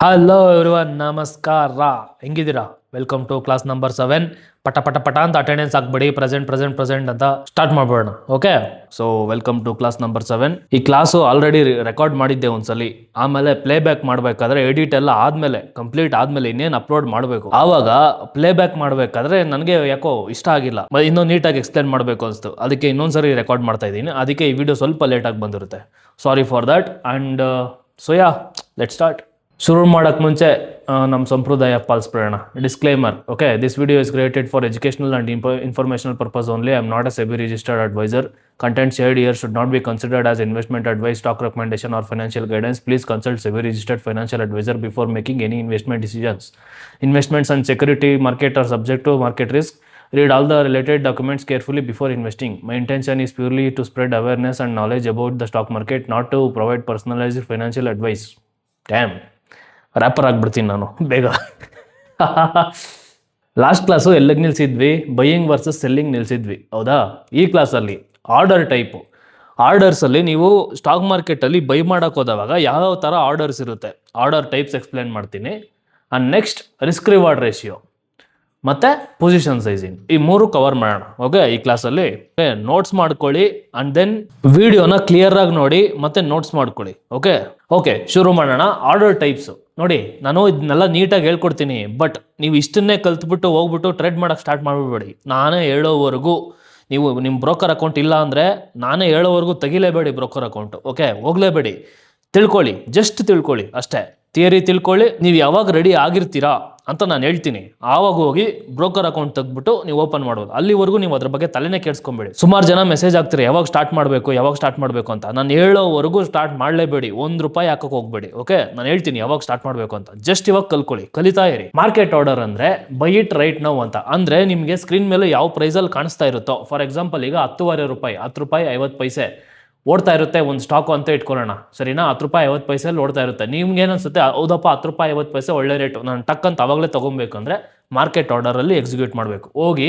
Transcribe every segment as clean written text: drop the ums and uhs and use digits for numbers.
Hello everyone, ನಮಸ್ಕಾರ. ಹೆಂಗಿದ್ದೀರಾ? Welcome to class number 7. ಪಟ ಪಟ ಪಟ ಅಂತ ಅಟೆಂಡೆನ್ಸ್ ಹಾಕ್ಬಿಡಿ. ಪ್ರೆಸೆಂಟ್ ಅಂತ ಸ್ಟಾರ್ಟ್ ಮಾಡ್ಬೋಣ. Okay, so welcome to class number 7. ಈ ಕ್ಲಾಸು ಆಲ್ರೆಡಿ ರೆಕಾರ್ಡ್ ಮಾಡಿದ್ದೆ ಒಂದ್ಸಲಿ. ಆಮೇಲೆ ಪ್ಲೇ ಬ್ಯಾಕ್ ಮಾಡಬೇಕಾದ್ರೆ ಎಡಿಟ್ ಎಲ್ಲ ಆದ್ಮೇಲೆ, ಕಂಪ್ಲೀಟ್ ಆದ್ಮೇಲೆ ಇನ್ನೇನು ಅಪ್ಲೋಡ್ ಮಾಡಬೇಕು. ಆವಾಗ ಪ್ಲೇ ಬ್ಯಾಕ್ ಮಾಡಬೇಕಾದ್ರೆ ನನಗೆ ಯಾಕೋ ಇಷ್ಟ ಆಗಿಲ್ಲ, ಇನ್ನೂ ನೀಟಾಗಿ ಎಕ್ಸ್ಪ್ಲೇನ್ ಮಾಡಬೇಕು ಅನಿಸ್ತು. ಅದಕ್ಕೆ ಇನ್ನೊಂದ್ಸರಿ ರೆಕಾರ್ಡ್ ಮಾಡ್ತಾ ಇದ್ದೀನಿ. ಅದಕ್ಕೆ ಈ ವಿಡಿಯೋ ಸ್ವಲ್ಪ ಲೇಟಾಗಿ ಬಂದಿರುತ್ತೆ. Sorry for that. And so let start. ಶುರು ಮಾಡೋಕ್ಕೆ ಮುಂಚೆ ನಮ್ಮ ಸಂಪ್ರದಾಯ ಪಾಲಿಸ್ಬಿಡೋಣ. Disclaimer. Okay, this video is created for educational and informational purpose only. I am not a SEBI registered adviser. Content shared here should not be considered as investment advice, stock recommendation, or financial guidance. Please consult SEBI registered financial advisor before making any investment decisions. Investments and security market are subject to market risk. Read all the related documents carefully before investing. My intention is purely to spread awareness and knowledge about the stock market, not to provide personalized financial advice. Damn. Rapper ಆಗ್ಬಿಡ್ತೀನಿ ನಾನು ಬೇಗ. Last class ಎಲ್ಲಿಗೆ ನಿಲ್ಸಿದ್ವಿ? Buying versus selling ನಿಲ್ಸಿದ್ವಿ, ಹೌದಾ? ಈ ಕ್ಲಾಸಲ್ಲಿ order type. ಆರ್ಡರ್ಸಲ್ಲಿ ನೀವು ಸ್ಟಾಕ್ ಮಾರ್ಕೆಟಲ್ಲಿ ಬೈ ಮಾಡೋಕೆ ಹೋದವಾಗ ಯಾವ ಥರ ಆರ್ಡರ್ಸ್ ಇರುತ್ತೆ, ಆರ್ಡರ್ ಟೈಪ್ಸ್ ಎಕ್ಸ್ಪ್ಲೇನ್ ಮಾಡ್ತೀನಿ. And next risk reward ratio ಮತ್ತು ಪೊಸಿಷನ್ ಸೈಜಿಂಗ್, ಈ ಮೂರು ಕವರ್ ಮಾಡೋಣ. ಓಕೆ, ಈ ಕ್ಲಾಸಲ್ಲಿ ನೋಟ್ಸ್ ಮಾಡ್ಕೊಳ್ಳಿ. ಆ್ಯಂಡ್ ದೆನ್ ವಿಡಿಯೋನ ಕ್ಲಿಯರಾಗಿ ನೋಡಿ ಮತ್ತೆ ನೋಟ್ಸ್ ಮಾಡ್ಕೊಳ್ಳಿ. ಓಕೆ, ಶುರು ಮಾಡೋಣ. ಆರ್ಡರ್ ಟೈಪ್ಸು ನೋಡಿ, ನಾನು ಇದನ್ನೆಲ್ಲ ನೀಟಾಗಿ ಹೇಳ್ಕೊಡ್ತೀನಿ. ಬಟ್ ನೀವು ಇಷ್ಟನ್ನೇ ಕಲ್ತ್ಬಿಟ್ಟು ಹೋಗ್ಬಿಟ್ಟು ಟ್ರೇಡ್ ಮಾಡೋಕ್ಕೆ ಸ್ಟಾರ್ಟ್ ಮಾಡಿಬಿಡ್ಬೇಡಿ. ನಾನೇ ಹೇಳೋವರೆಗೂ, ನೀವು ನಿಮ್ಮ ಬ್ರೋಕರ್ ಅಕೌಂಟ್ ಇಲ್ಲ ಅಂದರೆ ನಾನೇ ಹೇಳೋವರೆಗೂ ತೆಗಿಲೇಬೇಡಿ ಬ್ರೋಕರ್ ಅಕೌಂಟು. ಓಕೆ, ಹೋಗಲೇಬೇಡಿ. ತಿಳ್ಕೊಳ್ಳಿ, ಜಸ್ಟ್ ತಿಳ್ಕೊಳ್ಳಿ ಅಷ್ಟೇ. ಥಿಯರಿ ತಿಳ್ಕೊಳ್ಳಿ. ನೀವು ಯಾವಾಗ ರೆಡಿ ಆಗಿರ್ತೀರಾ ಅಂತ ನಾನು ಹೇಳ್ತೀನಿ, ಆವಾಗ ಹೋಗಿ ಬ್ರೋಕರ್ ಅಕೌಂಟ್ ತೆಗೆದ್ಬಿಟ್ಟು ನೀವು ಓಪನ್ ಮಾಡೋದು. ಅಲ್ಲಿವರೆಗೂ ನೀವು ಅದ್ರ ಬಗ್ಗೆ ತಲೆನೇ ಕೆಡಿಸ್ಕೊಂಬೇಡಿ. ಸುಮಾರು ಜನ ಮೆಸೇಜ್ ಆಗ್ತೀರಿ, ಯಾವಾಗ ಸ್ಟಾರ್ಟ್ ಮಾಡಬೇಕು ಅಂತ. ನಾನು ಹೇಳೋವರೆಗೂ ಸ್ಟಾರ್ಟ್ ಮಾಡಲೇಬೇಡಿ. ₹1 ಹಾಕಕ್ಕೆ ಹೋಗಬೇಡಿ. ಓಕೆ, ನಾನು ಹೇಳ್ತೀನಿ ಯಾವಾಗ ಸ್ಟಾರ್ಟ್ ಮಾಡಬೇಕು ಅಂತ. ಜಸ್ಟ್ ಇವಾಗ ಕಲ್ಕೊಳ್ಳಿ, ಕಲಿತಾ ಇರಿ. ಮಾರ್ಕೆಟ್ ಆರ್ಡರ್ ಅಂದರೆ ಬೈ ಇಟ್ ರೈಟ್ ನೌ ಅಂತ. ಅಂದರೆ ನಿಮಗೆ ಸ್ಕ್ರೀನ್ ಮೇಲೆ ಯಾವ ಪ್ರೈಸಲ್ಲಿ ಕಾಣಿಸ್ತಾ ಇರುತ್ತೋ, ಫಾರ್ ಎಕ್ಸಾಂಪಲ್ ಈಗ ₹10.50, ₹10.50 ಓಡ್ತಾ ಇರುತ್ತೆ ಒಂದು ಸ್ಟಾಕು ಅಂತ ಇಟ್ಕೊಳ್ಳೋಣ, ಸರಿನಾ? ₹10.50 ಓಡ್ತಾ ಇರುತ್ತೆ. ನಿಮ್ಗೆ ಏನನ್ಸುತ್ತೆ, ಹೌದಪ್ಪ ₹10.50 ಒಳ್ಳೆ ರೇಟು, ನಾನು ಟಕ್ ಅಂತ ಅವಾಗಲೇ ತೊಗೊಬೇಕಂದ್ರೆ ಮಾರ್ಕೆಟ್ ಆರ್ಡರಲ್ಲಿ ಎಕ್ಸಿಕ್ಯೂಟ್ ಮಾಡಬೇಕು. ಹೋಗಿ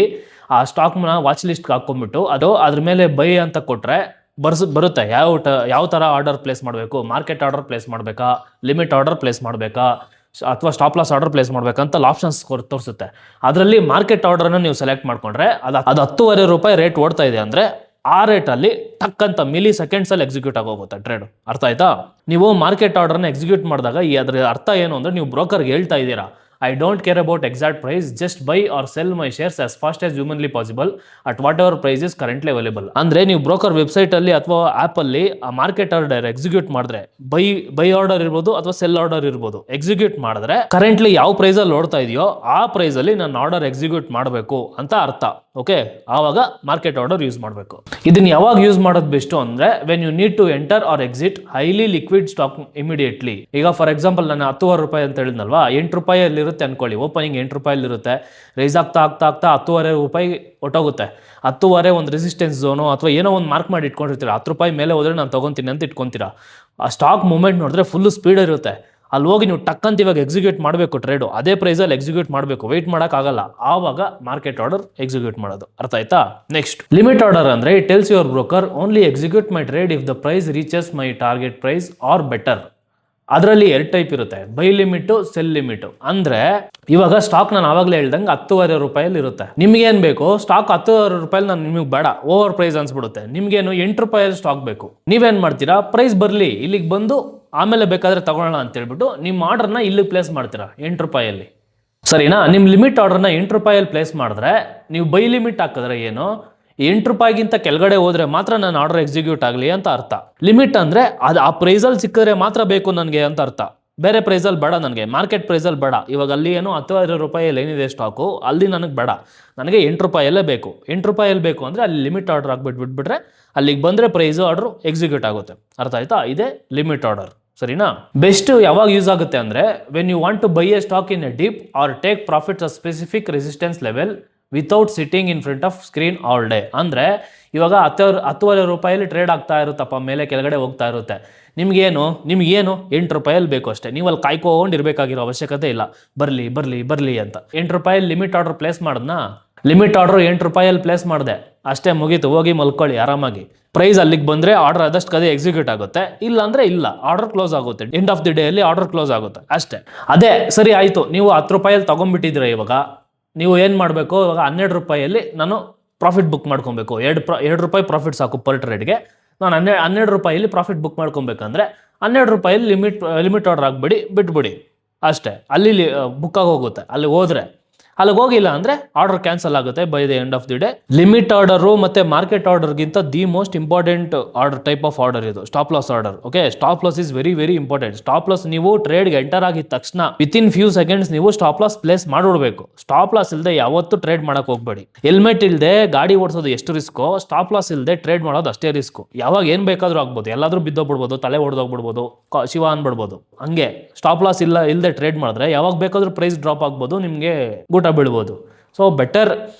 ಆ ಸ್ಟಾಕ್ನ ವಾಚ್ ಲಿಸ್ಟ್ಗೆ ಹಾಕ್ಕೊಂಡ್ಬಿಟ್ಟು ಅದ್ರ ಮೇಲೆ ಬೈ ಅಂತ ಕೊಟ್ಟರೆ ಬರುತ್ತೆ ಯಾವ ಥರ ಆರ್ಡರ್ ಪ್ಲೇಸ್ ಮಾಡಬೇಕು. ಮಾರ್ಕೆಟ್ ಆರ್ಡರ್ ಪ್ಲೇಸ್ ಮಾಡಬೇಕಾ, ಲಿಮಿಟ್ ಆರ್ಡರ್ ಪ್ಲೇಸ್ ಮಾಡಬೇಕಾ, ಅಥವಾ ಸ್ಟಾಪ್ ಲಾಸ್ ಆರ್ಡರ್ ಪ್ಲೇಸ್ ಮಾಡಬೇಕಂತ ಆಪ್ಷನ್ಸ್ ತೋರಿಸುತ್ತೆ. ಅದರಲ್ಲಿ ಮಾರ್ಕೆಟ್ ಆರ್ಡರ್ನ ನೀವು ಸೆಲೆಕ್ಟ್ ಮಾಡಿಕೊಂಡ್ರೆ ಅದು ₹10.50 ರೇಟ್ ಓಡ್ತಾ ಇದೆ ಅಂದರೆ ಆ ರೇಟಲ್ಲಿ ಟಕ್ಕಂತ ಮಿಲಿ ಸೆಕೆಂಡ್ಸಲ್ಲಿ ಎಕ್ಸಿಕ್ಯೂಟ್ ಆಗೋಗುತ್ತೆ ಟ್ರೇಡ್. ಅರ್ಥ ಆಯ್ತಾ? ನೀವು ಮಾರ್ಕೆಟ್ ಆರ್ಡರ್ನ ಎಕ್ಸಿಕ್ಯೂಟ್ ಮಾಡಿದಾಗ ಅದರ ಅರ್ಥ ಏನು ಅಂದರೆ, ನೀವು ಬ್ರೋಕರ್ಗೆ ಹೇಳ್ತಾ ಇದ್ದೀರಾ, I don't care about exact price, just buy or sell my shares as fast as humanly possible at whatever price is currently available. ಅಂದರೆ ನೀವು ಬ್ರೋಕರ್ ವೆಬ್ಸೈಟಲ್ಲಿ ಅಥವಾ ಆ್ಯಪಲ್ಲಿ ಆ ಮಾರ್ಕೆಟ್ ಆರ್ಡರ್ ಎಕ್ಸಿಕ್ಯೂಟ್ ಮಾಡಿದ್ರೆ, ಬೈ ಆರ್ಡರ್ ಇರ್ಬೋದು ಅಥವಾ ಸೆಲ್ ಆರ್ಡರ್ ಇರ್ಬೋದು, ಎಕ್ಸಿಕ್ಯೂಟ್ ಮಾಡಿದ್ರೆ ಕರೆಂಟ್ಲಿ ಯಾವ ಪ್ರೈಸಲ್ಲಿ ಓಡ್ತಾ ಇದೆಯೋ ಆ ಪ್ರೈಸಲ್ಲಿ ನಾನು ಆರ್ಡರ್ ಎಕ್ಸಿಕ್ಯೂಟ್ ಮಾಡಬೇಕು ಅಂತ ಅರ್ಥ. ಓಕೆ, ಆವಾಗ ಮಾರ್ಕೆಟ್ ಆರ್ಡರ್ ಯೂಸ್ ಮಾಡಬೇಕು. ಇದನ್ನ ಯಾವಾಗ ಯೂಸ್ ಮಾಡೋದು ಬೆಸ್ಟು ಅಂದರೆ, when you need to enter or exit highly liquid stock immediately. ಈಗ ಫಾರ್ ಎಕ್ಸಾಂಪಲ್ ನಾನು ₹10.50 ಅಂತ ಹೇಳಿದ್ನಲ್ವಾ, ₹8 ಇರುತ್ತೆ ಅನ್ಕೊಳ್ಳಿ. ಓಪನಿಂಗ್ ₹8 ಇರುತ್ತೆ, ರೈಸ್ ಆಗ್ತಾ ₹10.50 ಹೊಟ್ಟೋಗುತ್ತೆ. 10.50 ಒಂದು ರೆಸಿಸ್ಟೆನ್ಸ್ ಝೋನು ಅಥವಾ ಏನೋ ಒಂದು ಮಾರ್ಕ್ ಮಾಡಿ ಇಟ್ಕೊಂಡಿರ್ತೀರ. ₹10 ಮೇಲೆ ಹೋದ್ರೆ ನಾನು ತೊಗೊತೀನಿ ಅಂತ ಇಟ್ಕೊತೀರಾ. ಆ ಸ್ಟಾಕ್ ಮೂವ್ಮೆಂಟ್ ನೋಡಿದ್ರೆ ಫುಲ್ ಸ್ಪೀಡ್ ಇರುತ್ತೆ. ಅಲ್ಲಿ ಹೋಗಿ ನೀವು ಟಕ್ಕಂತ ಇವಾಗ ಎಕ್ಸಿಕ್ಯೂಟ್ ಮಾಡಬೇಕು ಟ್ರೇಡು, ಅದೇ ಪ್ರೈಸಲ್ಲಿ ಎಕ್ಸಿಕ್ಯೂಟ್ ಮಾಡಬೇಕು, ವೆಯ್ಟ್ ಮಾಡೋಕ್ಕಾಗಲ್ಲ. ಆವಾಗ ಮಾರ್ಕೆಟ್ ಆರ್ಡರ್ ಎಕ್ಸಿಕ್ಯೂಟ್ ಮಾಡೋದು. ಅರ್ಥ ಆಯ್ತಾ? ನೆಕ್ಸ್ಟ್ ಲಿಮಿಟ್ ಆರ್ಡರ್ ಅಂದರೆ, it tells your broker only execute my trade if the price reaches my target price or better. ಅದರಲ್ಲಿ 2 ಟೈಪ್ ಇರುತ್ತೆ, ಬೈ ಲಿಮಿಟು, ಸೆಲ್ ಲಿಮಿಟು. ಅಂದರೆ ಇವಾಗ ಸ್ಟಾಕ್ ನಾನು ಆವಾಗಲೇ ಹೇಳ್ದಂಗೆ ₹10.50 ಇರುತ್ತೆ. ನಿಮ್ಗೇನು ಬೇಕು, ಸ್ಟಾಕ್ ₹10.50 ನಾನು ನಿಮಗೆ ಬೇಡ, ಓವರ್ ಪ್ರೈಸ್ ಅನ್ಸ್ಬಿಡುತ್ತೆ. ನಿಮ್ಗೇನು ₹8 ಸ್ಟಾಕ್ ಬೇಕು. ನೀವೇನು ಮಾಡ್ತೀರಾ, ಪ್ರೈಸ್ ಬರಲಿ ಇಲ್ಲಿಗೆ ಬಂದು ಆಮೇಲೆ ಬೇಕಾದರೆ ತಗೊಳ್ಳೋಣ ಅಂತ ಹೇಳ್ಬಿಟ್ಟು ನಿಮ್ಮ ಆರ್ಡರ್ನ ಇಲ್ಲಿಗೆ ಪ್ಲೇಸ್ ಮಾಡ್ತೀರಾ ₹8. ಸರಿನಾ? ನಿಮ್ಮ ಲಿಮಿಟ್ ಆರ್ಡರ್ನ ₹8 ಪ್ಲೇಸ್ ಮಾಡಿದ್ರೆ, ನೀವು ಬೈ ಲಿಮಿಟ್ ಹಾಕಿದ್ರೆ ಏನು, ₹8ಗಿಂತ ಕೆಳಗಡೆ ಹೋದ್ರೆ ಮಾತ್ರ ನನ್ನ ಆರ್ಡರ್ ಎಕ್ಸಿಕ್ಯೂಟ್ ಆಗಲಿ ಅಂತ ಅರ್ಥ. ಲಿಮಿಟ್ ಅಂದರೆ ಅದು ಆ ಪ್ರೈಸಲ್ಲಿ ಸಿಕ್ಕಿದ್ರೆ ಮಾತ್ರ ಬೇಕು ನನಗೆ ಅಂತ ಅರ್ಥ. ಬೇರೆ ಪ್ರೈಸಲ್ಲಿ ಬೇಡ ನನಗೆ, ಮಾರ್ಕೆಟ್ ಪ್ರೈಸಲ್ಲಿ ಬೇಡ. ಇವಾಗ ಅಲ್ಲಿ ಏನು ₹10.50 ಏನಿದೆ ಸ್ಟಾಕು, ಅಲ್ಲಿ ನನಗೆ ಬೇಡ, ನನಗೆ ₹8 ಬೇಕು. ₹8 ಬೇಕು ಅಂದರೆ ಅಲ್ಲಿ ಲಿಮಿಟ್ ಆರ್ಡರ್ ಬಿಟ್ಬಿಟ್ರೆ ಅಲ್ಲಿಗೆ ಬಂದರೆ ಪ್ರೈಸು ಆರ್ಡ್ರು ಎಕ್ಸಿಕ್ಯೂಟ್ ಆಗುತ್ತೆ. ಅರ್ಥ ಆಯ್ತಾ? ಇದೇ ಲಿಮಿಟ್ ಆರ್ಡರ್. ಸರಿನಾ? ಬೆಸ್ಟ್ ಯಾವಾಗ ಯೂಸ್ ಆಗುತ್ತೆ ಅಂದರೆ, when you want to buy a stock in a dip or take profits a specific resistance level without sitting in front of screen all day. ಅಂದರೆ ಇವಾಗ ₹10.50 ಟ್ರೇಡ್ ಆಗ್ತಾ ಇರುತ್ತಪ್ಪ, ಮೇಲೆ ಕೆಳಗಡೆ ಹೋಗ್ತಾ ಇರುತ್ತೆ. ನಿಮಗೇನು ₹8 ಬೇಕು ಅಷ್ಟೇ. ನೀವು ಅಲ್ಲಿ ಕಾಯ್ಕೊಂಡಿರ್ಬೇಕಾಗಿರೋ ಅವಶ್ಯಕತೆ ಇಲ್ಲ, ಬರಲಿ ಅಂತ. ₹8 ಲಿಮಿಟ್ ಆರ್ಡರ್ ಪ್ಲೇಸ್ ಮಾಡೋದನ್ನ ಲಿಮಿಟ್ ಆರ್ಡರ್ 8 ರೂಪಾಯಲ್ಲಿ ಪ್ಲೇಸ್ ಮಾಡಿದೆ, ಅಷ್ಟೇ ಮುಗೀತು, ಹೋಗಿ ಮಲ್ಕೊಳ್ಳಿ ಆರಾಮಾಗಿ. ಪ್ರೈಸ್ ಅಲ್ಲಿಗೆ ಬಂದರೆ ಆರ್ಡರ್ ಆದಷ್ಟು ಕದೇ ಎಕ್ಸಿಕ್ಯೂಟ್ ಆಗುತ್ತೆ, ಇಲ್ಲ ಅಂದರೆ ಇಲ್ಲ, ಆರ್ಡರ್ ಕ್ಲೋಸ್ ಆಗುತ್ತೆ. ಎಂಡ್ ಆಫ್ ದಿ ಡೇ ಅಲ್ಲಿ ಆರ್ಡರ್ ಕ್ಲೋಸ್ ಆಗುತ್ತೆ ಅಷ್ಟೇ. ಅದೇ ಸರಿ ಆಯಿತು, ನೀವು 10 ರೂಪಾಯಲ್ಲಿ ತೊಗೊಂಡ್ಬಿಟ್ಟಿದ್ರೆ ಇವಾಗ ನೀವು ಏನು ಮಾಡಬೇಕು, ಇವಾಗ 12 ರೂಪಾಯಲ್ಲಿ ನಾನು ಪ್ರಾಫಿಟ್ ಬುಕ್ ಮಾಡ್ಕೊಬೇಕು. 2 ರೂಪಾಯಿ ಪ್ರಾಫಿಟ್ ಸಾಕು ಪರ್ ಟ್ರೇಡ್ಗೆ. ನಾನು 12 ರೂಪಾಯಲ್ಲಿ ಪ್ರಾಫಿಟ್ ಬುಕ್ ಮಾಡ್ಕೊಬೇಕಂದ್ರೆ 12 ರೂಪಾಯಲ್ಲಿ ಲಿಮಿಟ್ ಆರ್ಡರ್ ಆಗಿಬಿಡಿ, ಬಿಟ್ಬಿಡಿ ಅಷ್ಟೇ. ಅಲ್ಲಿ ಬುಕ್ ಆಗೋಗುತ್ತೆ. ಅಲ್ಲಿಗೆ ಹೋಗಿಲ್ಲ ಅಂದರೆ ಆರ್ಡರ್ ಕ್ಯಾನ್ಸಲ್ ಆಗುತ್ತೆ by the end of the day. Limit order ಮತ್ತು ಮಾರ್ಕೆಟ್ ಆರ್ಡರ್ಗಿಂತ the most important order type of order ಇದು stop loss order. Okay, stop loss is very very important. Stop loss ನೀವು ಟ್ರೇಡ್ಗೆ ಎಂಟರ್ ಆಗಿದ ತಕ್ಷಣ within few seconds ನೀವು stop loss place ಮಾಡಿಬಿಡ್ಬೇಕು. Stop loss ಇಲ್ಲದೆ ಯಾವತ್ತೂ ಟ್ರೇಡ್ ಮಾಡಕ್ಕೆ ಹೋಗ್ಬೇಡಿ. ಹೆಲ್ಮೆಟ್ ಇಲ್ಲದೆ ಗಾಡಿ ಓಡಿಸೋದು ಎಷ್ಟು ರಿಸ್ಕೋ, ಸ್ಟಾಪ್ ಲಾಸ್ ಇಲ್ಲದೆ ಟ್ರೇಡ್ ಮಾಡೋದು ಅಷ್ಟೇ ರಿಸ್ಕು. ಯಾವಾಗ ಏನು ಬೇಕಾದರೂ ಆಗ್ಬೋದು, ಎಲ್ಲಾದರೂ ಬಿದ್ದೋಗ್ಬಿಡ್ಬೋದು, ತಲೆ ಹೊಡೆದೋಗ್ಬಿಡ್ಬೋದು, ಶಿವ ಅನ್ಬಿಡ್ಬೋದು. ಹಂಗೆ ಸ್ಟಾಪ್ ಲಾಸ್ ಇಲ್ಲದೆ ಟ್ರೇಡ್ ಮಾಡಿದ್ರೆ ಯಾವಾಗ ಬೇಕಾದರೂ ಪ್ರೈಸ್ ಡ್ರಾಪ್ ಆಗ್ಬೋದು, ನಿಮಗೆ ಗೂಟ ಬೀಳ್ಬೋದು. ಸೊ ಬೆಟರ್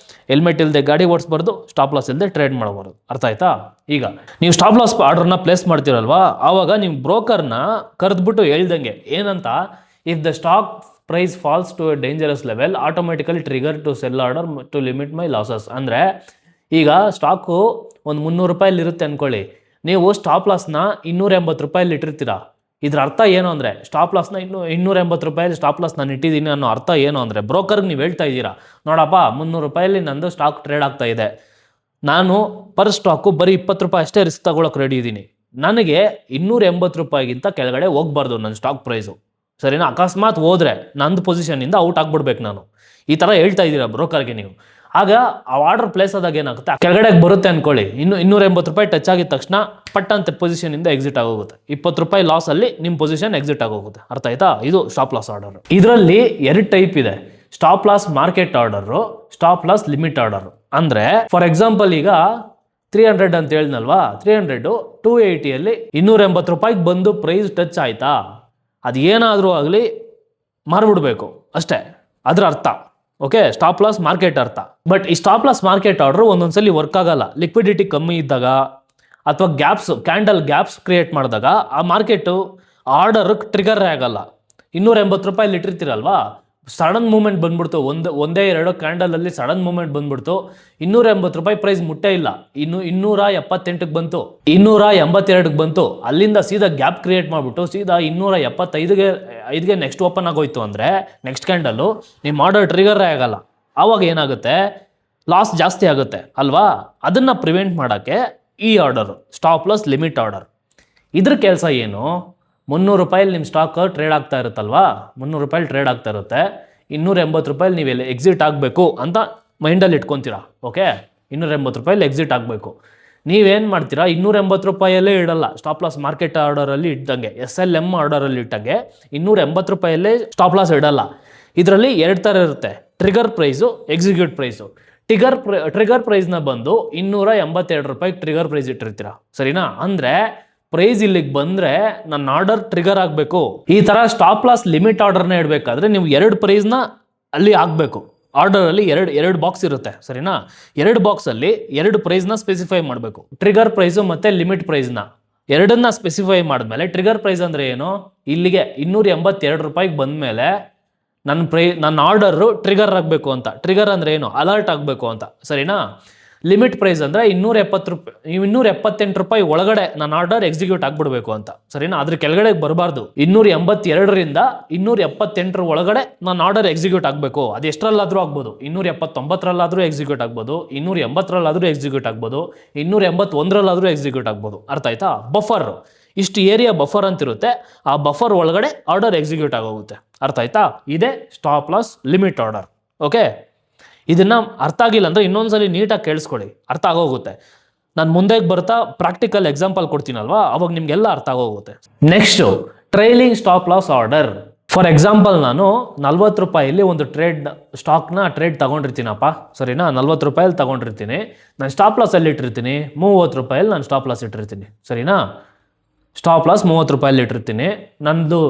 ಹೆಲ್ಮೆಟ್ ಇಲ್ಲದೆ ಗಾಡಿ ಓಡಿಸ್ಬಾರ್ದು, ಸ್ಟಾಪ್ ಲಾಸ್ ಇಲ್ಲದೆ ಟ್ರೇಡ್ ಮಾಡಬಾರ್ದು. ಅರ್ಥ ಆಯ್ತಾ? ಈಗ ನೀವು ಸ್ಟಾಪ್ ಲಾಸ್ ಆರ್ಡರ್ನ ಪ್ಲೇಸ್ ಮಾಡ್ತೀರಲ್ವಾ, ಆವಾಗ ನೀವು ಬ್ರೋಕರ್ನ ಕರೆದ್ಬಿಟ್ಟು ಹೇಳ್ದಂಗೆ ಏನಂತ, if the stock price falls to a dangerous level automatically trigger to sell order to limit my losses. ಅಂದರೆ ಈಗ ಸ್ಟಾಕು ಒಂದು 300 ರೂಪಾಯಲ್ಲಿ ಇರುತ್ತೆ ಅಂದ್ಕೊಳ್ಳಿ, ನೀವು ಸ್ಟಾಪ್ ಲಾಸ್ನ 280 ರೂಪಾಯಲ್ಲಿ ಇಟ್ಟಿರ್ತೀರಾ. ಇದ್ರ ಅರ್ಥ ಏನು ಅಂದರೆ, ಸ್ಟಾಪ್ ಲಾಸ್ನ 280 ರೂಪಾಯಲ್ಲಿ ಸ್ಟಾಪ್ ಲಾಸ್ ನಾನು ಇಟ್ಟಿದ್ದೀನಿ ಅನ್ನೋ ಅರ್ಥ ಏನು ಅಂದರೆ, ಬ್ರೋಕರ್ಗೆ ನೀವು ಹೇಳ್ತಾ ಇದ್ದೀರಾ, ನೋಡಪ್ಪ 300 ರೂಪಾಯಲ್ಲಿ ನಂದು ಸ್ಟಾಕ್ ಟ್ರೇಡ್ ಆಗ್ತಾ ಇದೆ, ನಾನು ಪರ್ ಸ್ಟಾಕು ಬರೀ 20 ರೂಪಾಯಿ ಅಷ್ಟೇ ರಿಸ್ಕ್ ತಗೊಳಕ್ಕೆ ರೆಡಿ ಇದ್ದೀನಿ, ನನಗೆ 280 ರೂಪಾಯಿಗಿಂತ ಕೆಳಗಡೆ ಹೋಗ್ಬಾರ್ದು ನನ್ನ ಸ್ಟಾಕ್ ಪ್ರೈಸು, ಸರಿನಾ? ಅಕಸ್ಮಾತ್ ಹೋದರೆ ನಂದು ಪೊಸಿಷನಿಂದ ಔಟ್ ಆಗ್ಬಿಡ್ಬೇಕು ನಾನು. ಈ ಥರ ಹೇಳ್ತಾ ಇದ್ದೀರಾ ಬ್ರೋಕರ್ಗೆ ನೀವು. ಆಗ ಆ ಆರ್ಡರ್ ಪ್ಲೇಸ್ ಆದಾಗ ಏನಾಗುತ್ತೆ, ಕೆಳಗಡೆ ಬರುತ್ತೆ ಅಂದ್ಕೊಳ್ಳಿ, 280 ರೂಪಾಯಿ ಟಚ್ ಆಗಿದ ತಕ್ಷಣ ಪಟ್ ಅಂತ ಪೊಸಿಷನಿಂದ ಎಕ್ಸಿಟ್ ಆಗೋಗುತ್ತೆ. 20 ರೂಪಾಯಿ ಲಾಸಲ್ಲಿ ನಿಮ್ಮ ಪೊಸಿಷನ್ ಎಕ್ಸಿಟ್ ಆಗೋಗುತ್ತೆ. ಅರ್ಥ ಆಯ್ತಾ? ಇದು ಸ್ಟಾಪ್ ಲಾಸ್ ಆರ್ಡರ್. ಇದರಲ್ಲಿ 2 ಟೈಪ್ ಇದೆ, stop loss market order, stop loss limit order. ಅಂದರೆ ಫಾರ್ ಎಕ್ಸಾಂಪಲ್ ಈಗ 300 ಅಂತ ಹೇಳಿದ್ನಲ್ವಾ, 300 280ಯಲ್ಲಿ 280 ರೂಪಾಯಿಗೆ ಬಂದು ಪ್ರೈಸ್ ಟಚ್ ಆಯ್ತಾ, ಅದು ಏನಾದರೂ ಆಗಲಿ ಮಾರ್ಬಿಡ್ಬೇಕು ಅಷ್ಟೇ, ಅದರ ಅರ್ಥ. ಓಕೆ, ಸ್ಟಾಪ್ ಲಾಸ್ ಮಾರ್ಕೆಟ್ ಅರ್ಥ. ಬಟ್ ಈ ಸ್ಟಾಪ್ ಲಾಸ್ ಮಾರ್ಕೆಟ್ ಆರ್ಡರ್ ಒಂದೊಂದ್ಸಲಿ ವರ್ಕ್ ಆಗಲ್ಲ. ಲಿಕ್ವಿಡಿಟಿ ಕಮ್ಮಿ ಇದ್ದಾಗ ಅಥವಾ ಕ್ಯಾಂಡಲ್ ಗ್ಯಾಪ್ಸ್ ಕ್ರಿಯೇಟ್ ಮಾಡಿದಾಗ ಆ ಮಾರ್ಕೆಟು ಆರ್ಡರ್ ಟ್ರಿಗರ್ ಆಗಲ್ಲ. 280 ರೂಪಾಯಲ್ಲಿ ಇಟ್ಟಿರ್ತೀರಲ್ವಾ, ಸಡನ್ ಮೂವ್ಮೆಂಟ್ ಬಂದ್ಬಿಡ್ತು, ಒಂದೇ 2 ಕ್ಯಾಂಡಲಲ್ಲಿ ಸಡನ್ ಮೂವ್ಮೆಂಟ್ ಬಂದ್ಬಿಡ್ತು, 280 ರೂಪಾಯಿ ಪ್ರೈಸ್ ಮುಟ್ಟೇ ಇಲ್ಲ, 278ಕ್ಕೆ ಬಂತು, 282ಕ್ಕೆ ಬಂತು, ಅಲ್ಲಿಂದ ಸೀದಾ ಗ್ಯಾಪ್ ಕ್ರಿಯೇಟ್ ಮಾಡಿಬಿಟ್ಟು ಸೀದಾ 275ಗೆ ನೆಕ್ಸ್ಟ್ ಓಪನ್ ಆಗೋಯ್ತು ಅಂದರೆ ನೆಕ್ಸ್ಟ್ ಕ್ಯಾಂಡಲ್ಲು ನಿಮ್ಮ ಆರ್ಡರ್ ಟ್ರಿಗರೇ ಆಗಲ್ಲ. ಆವಾಗ ಏನಾಗುತ್ತೆ, ಲಾಸ್ ಜಾಸ್ತಿ ಆಗುತ್ತೆ ಅಲ್ವಾ? ಅದನ್ನು ಪ್ರಿವೆಂಟ್ ಮಾಡೋಕ್ಕೆ ಈ order stop loss limit order. ಇದ್ರ ಕೆಲಸ ಏನು, 300 ರೂಪಾಯಲ್ಲಿ ನಿಮ್ಮ ಸ್ಟಾಕ್ ಟ್ರೇಡ್ ಆಗ್ತಾ ಇರುತ್ತಲ್ವಾ, 300 ರೂಪಾಯಲ್ಲಿ ಟ್ರೇಡ್ ಆಗ್ತಾ ಇರುತ್ತೆ, 280 ರೂಪಾಯಲ್ಲಿ ನೀವೆಲ್ಲ ಎಕ್ಸಿಟ್ ಆಗಬೇಕು ಅಂತ ಮೈಂಡಲ್ಲಿ ಇಟ್ಕೊತೀರಾ. ಓಕೆ, 280 ರೂಪಾಯಲ್ಲಿ ಎಕ್ಸಿಟ್ ಆಗಬೇಕು. ನೀವೇನು ಮಾಡ್ತೀರಾ, 280 ರೂಪಾಯಲ್ಲೇ ಇಡಲ್ಲ, ಸ್ಟಾಪ್ ಲಾಸ್ ಮಾರ್ಕೆಟ್ ಆರ್ಡರಲ್ಲಿ ಇಟ್ಟಂಗೆ, SLM ಆರ್ಡರಲ್ಲಿ ಇಟ್ಟಂಗೆ 280 ರೂಪಾಯಲ್ಲೇ ಸ್ಟಾಪ್ ಲಾಸ್ ಇಡಲ್ಲ. ಇದರಲ್ಲಿ 2 ಥರ ಇರುತ್ತೆ, trigger price, execute price. Trigger ಪ್ರೈಸ್ನ ಬಂದು 282 ರೂಪಾಯಿಗೆ ಟ್ರಿಗರ್ ಪ್ರೈಸ್ ಇಟ್ಟಿರ್ತೀರಾ, ಸರಿನಾ? ಅಂದರೆ ಪ್ರೈಸ್ ಇಲ್ಲಿಗೆ ಬಂದರೆ ನನ್ನ ಆರ್ಡರ್ ಟ್ರಿಗರ್ ಆಗಬೇಕು. ಈ ಥರ ಸ್ಟಾಪ್ ಲಾಸ್ ಲಿಮಿಟ್ ಆರ್ಡರ್ನ ಇಡಬೇಕಾದ್ರೆ ನೀವು 2 ಪ್ರೈಸ್ನ ಅಲ್ಲಿ ಆಗಬೇಕು. ಆರ್ಡರಲ್ಲಿ ಎರಡು ಬಾಕ್ಸ್ ಇರುತ್ತೆ, ಸರಿನಾ? 2 ಬಾಕ್ಸಲ್ಲಿ 2 ಪ್ರೈಸ್ನ ಸ್ಪೆಸಿಫೈ ಮಾಡಬೇಕು. ಟ್ರಿಗರ್ ಪ್ರೈಸು ಮತ್ತು ಲಿಮಿಟ್ ಪ್ರೈಸ್ನ ಎರಡನ್ನ ಸ್ಪೆಸಿಫೈ ಮಾಡಿದ್ಮೇಲೆ, ಟ್ರಿಗರ್ ಪ್ರೈಸ್ ಅಂದರೆ ಏನು, ಇಲ್ಲಿಗೆ 282 ರೂಪಾಯಿಗೆ ಬಂದಮೇಲೆ ನನ್ನ ಆರ್ಡರು ಟ್ರಿಗರ್ ಆಗಬೇಕು ಅಂತ. ಟ್ರಿಗರ್ ಅಂದರೆ ಏನು, ಅಲರ್ಟ್ ಆಗಬೇಕು ಅಂತ, ಸರಿನಾ? ಲಿಮಿಟ್ ಪ್ರೈಸ್ ಅಂದರೆ 278 ರೂಪಾಯಿ ಒಳಗಡೆ ನನ್ನ ಆರ್ಡರ್ ಎಕ್ಸಿಕ್ಯೂಟ್ ಆಗಿಬಿಡ್ಬೇಕು ಅಂತ, ಸರಿನಾ? ಅದ್ರ ಕೆಳಗಡೆ ಬರಬಾರ್ದು. 282ರಿಂದ 278 ಒಳಗಡೆ ನನ್ನ ಆರ್ಡರ್ ಎಕ್ಸಿಕ್ಯೂಟ್ ಆಗಬೇಕು. ಅದು ಎಷ್ಟರಲ್ಲಾದರೂ ಆಗ್ಬೋದು, 279ರಲ್ಲಾದರೂ ಎಕ್ಸಿಕ್ಯೂಟ್ ಆಗ್ಬೋದು, 280ರಲ್ಲಾದರೂ ಎಕ್ಸಿಕ್ಯೂಟ್ ಆಗ್ಬೋದು, 281ರಲ್ಲಾದರೂ ಎಕ್ಸಿಕ್ಯೂಟ್ ಆಗ್ಬೋದು. ಅರ್ಥ ಆಯ್ತಾ? ಬಫರ್, ಇಷ್ಟು ಏರಿಯಾ ಬಫರ್ ಅಂತಿರುತ್ತೆ, ಆ ಬಫರ್ ಒಳಗಡೆ ಆರ್ಡರ್ ಎಕ್ಸಿಕ್ಯೂಟ್ ಆಗೋಗುತ್ತೆ. ಅರ್ಥ ಆಯ್ತಾ? ಇದೇ stop loss limit order. Okay, ಇದನ್ನು ಅರ್ಥ ಆಗಿಲ್ಲ ಅಂದರೆ ಇನ್ನೊಂದ್ಸಲಿ ನೀಟಾಗಿ ಕೇಳಿಸ್ಕೊಳ್ಳಿ, ಅರ್ಥ ಆಗೋಗುತ್ತೆ. ನಾನು ಮುಂದೆ ಬರ್ತಾ ಪ್ರಾಕ್ಟಿಕಲ್ ಎಕ್ಸಾಂಪಲ್ ಕೊಡ್ತೀನಲ್ವಾ, ಅವಾಗ ನಿಮಗೆಲ್ಲ ಅರ್ಥ ಆಗೋಗುತ್ತೆ. Next trailing stop loss order. For example ನಾನು 40 ರೂಪಾಯಲ್ಲಿ ಒಂದು ಸ್ಟಾಕ್ನ ಟ್ರೇಡ್ ತಗೊಂಡಿರ್ತೀನಪ್ಪ, ಸರಿನಾ? 40 ರೂಪಾಯಲ್ಲಿ ತಗೊಂಡಿರ್ತೀನಿ, ನಾನು ಸ್ಟಾಪ್ ಲಾಸಲ್ಲಿ ಇಟ್ಟಿರ್ತೀನಿ 30 ರೂಪಾಯಲ್ಲಿ ನಾನು ಸ್ಟಾಪ್ ಲಾಸ್ ಇಟ್ಟಿರ್ತೀನಿ, ಸರಿನಾ? ಸ್ಟಾಪ್ ಲಾಸ್ 30 ರೂಪಾಯಲ್ಲಿ ಇಟ್ಟಿರ್ತೀನಿ, ನಂದು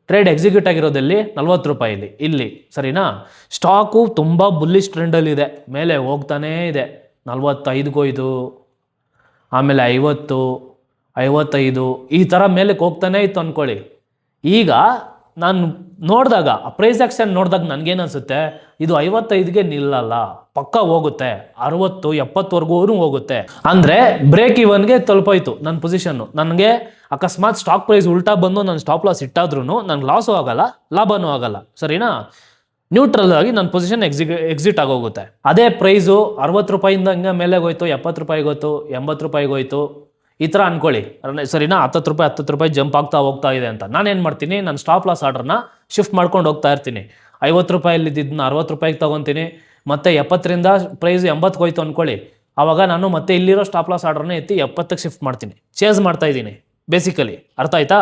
ಟ್ರೇಡ್ ಎಕ್ಸಿಕ್ಯೂಟ್ ಆಗಿರೋದಲ್ಲಿ 40 ರೂಪಾಯಿಲಿ ಇಲ್ಲಿ, ಸರಿನಾ? ಸ್ಟಾಕು ತುಂಬ ಬುಲ್ಲಿಶ್ ಟ್ರೆಂಡಲ್ಲಿದೆ, ಮೇಲೆ ಹೋಗ್ತಾನೇ ಇದೆ, 45ಗೂ ಇದು, ಆಮೇಲೆ 50, 55 ಈ ಥರ ಮೇಲಕ್ಕೆ ಹೋಗ್ತಾನೇ ಇತ್ತು ಅಂದ್ಕೊಳ್ಳಿ. ಈಗ ನಾನು ನೋಡಿದಾಗ ಆ ಪ್ರೈಸ್ ಆಕ್ಷನ್ ನೋಡಿದಾಗ ನನಗೇನು ಅನಿಸುತ್ತೆ, ಇದು 55ಗೆ ನಿಲ್ಲಲ್ಲ, ಪಕ್ಕ ಹೋಗುತ್ತೆ, 60 70ವರೆಗೂ ಹೋಗುತ್ತೆ. ಅಂದರೆ ಬ್ರೇಕ್ ಇವನ್ಗೆ ತಲುಪೋಯ್ತು ನನ್ನ ಪೊಸಿಷನ್ನು. ನನಗೆ ಅಕಸ್ಮಾತ್ ಸ್ಟಾಕ್ ಪ್ರೈಸ್ ಉಲ್ಟಾ ಬಂದು ನಾನು ಸ್ಟಾಪ್ ಲಾಸ್ ಇಟ್ಟಾದ್ರೂ ನನಗೆ ಲಾಸು ಆಗಲ್ಲ, ಲಾಭನೂ ಆಗಲ್ಲ, ಸರಿನಾ? ನ್ಯೂಟ್ರಲ್ ಆಗಿ ನನ್ನ ಪೊಸಿಷನ್ ಎಕ್ಸಿಟ್ ಆಗೋಗುತ್ತೆ. ಅದೇ ಪ್ರೈಸು 60 ರೂಪಾಯಿಂದ ಹಂಗೆ ಮೇಲೆ ಹೋಯ್ತು, 70 ರೂಪಾಯಿಗೆ ಹೋಯ್ತು, 80 ರೂಪಾಯಿಗೆ ಹೋಯ್ತು, ಈ ಥರ ಅನ್ಕೊಳ್ಳಿ, ಸರಿನಾ? 10 ರೂಪಾಯಿ ಜಂಪ್ ಆಗ್ತಾ ಹೋಗ್ತಾ ಇದೆ ಅಂತ ನಾನೇನು ಮಾಡ್ತೀನಿ, ನಾನು ಸ್ಟಾಪ್ ಲಾಸ್ ಆರ್ಡ್ರನ್ನ ಶಿಫ್ಟ್ ಮಾಡ್ಕೊಂಡು ಹೋಗ್ತಾ ಇರ್ತೀನಿ. 50 ರೂಪಾಯಲ್ಲಿ ಇದ್ದಿದ್ದನ್ನ 60 ರೂಪಾಯಿಗೆ ತೊಗೊತೀನಿ, ಮತ್ತೆ 70ರಿಂದ ಪ್ರೈಸ್ 80ಗೆ ಹೋಯ್ತು ಅಂದ್ಕೊಳ್ಳಿ, ಆವಾಗ ನಾನು ಮತ್ತೆ ಇಲ್ಲಿರೋ ಸ್ಟಾಪ್ ಲಾಸ್ ಆರ್ಡ್ರನ್ನ ಎತ್ತಿ 70ಕ್ಕೆ ಶಿಫ್ಟ್ ಮಾಡ್ತೀನಿ. ಚೇಸ್ ಮಾಡ್ತಾ ಇದ್ದೀನಿ ಬೇಸಿಕಲಿ, ಅರ್ಥ ಆಯ್ತಾ?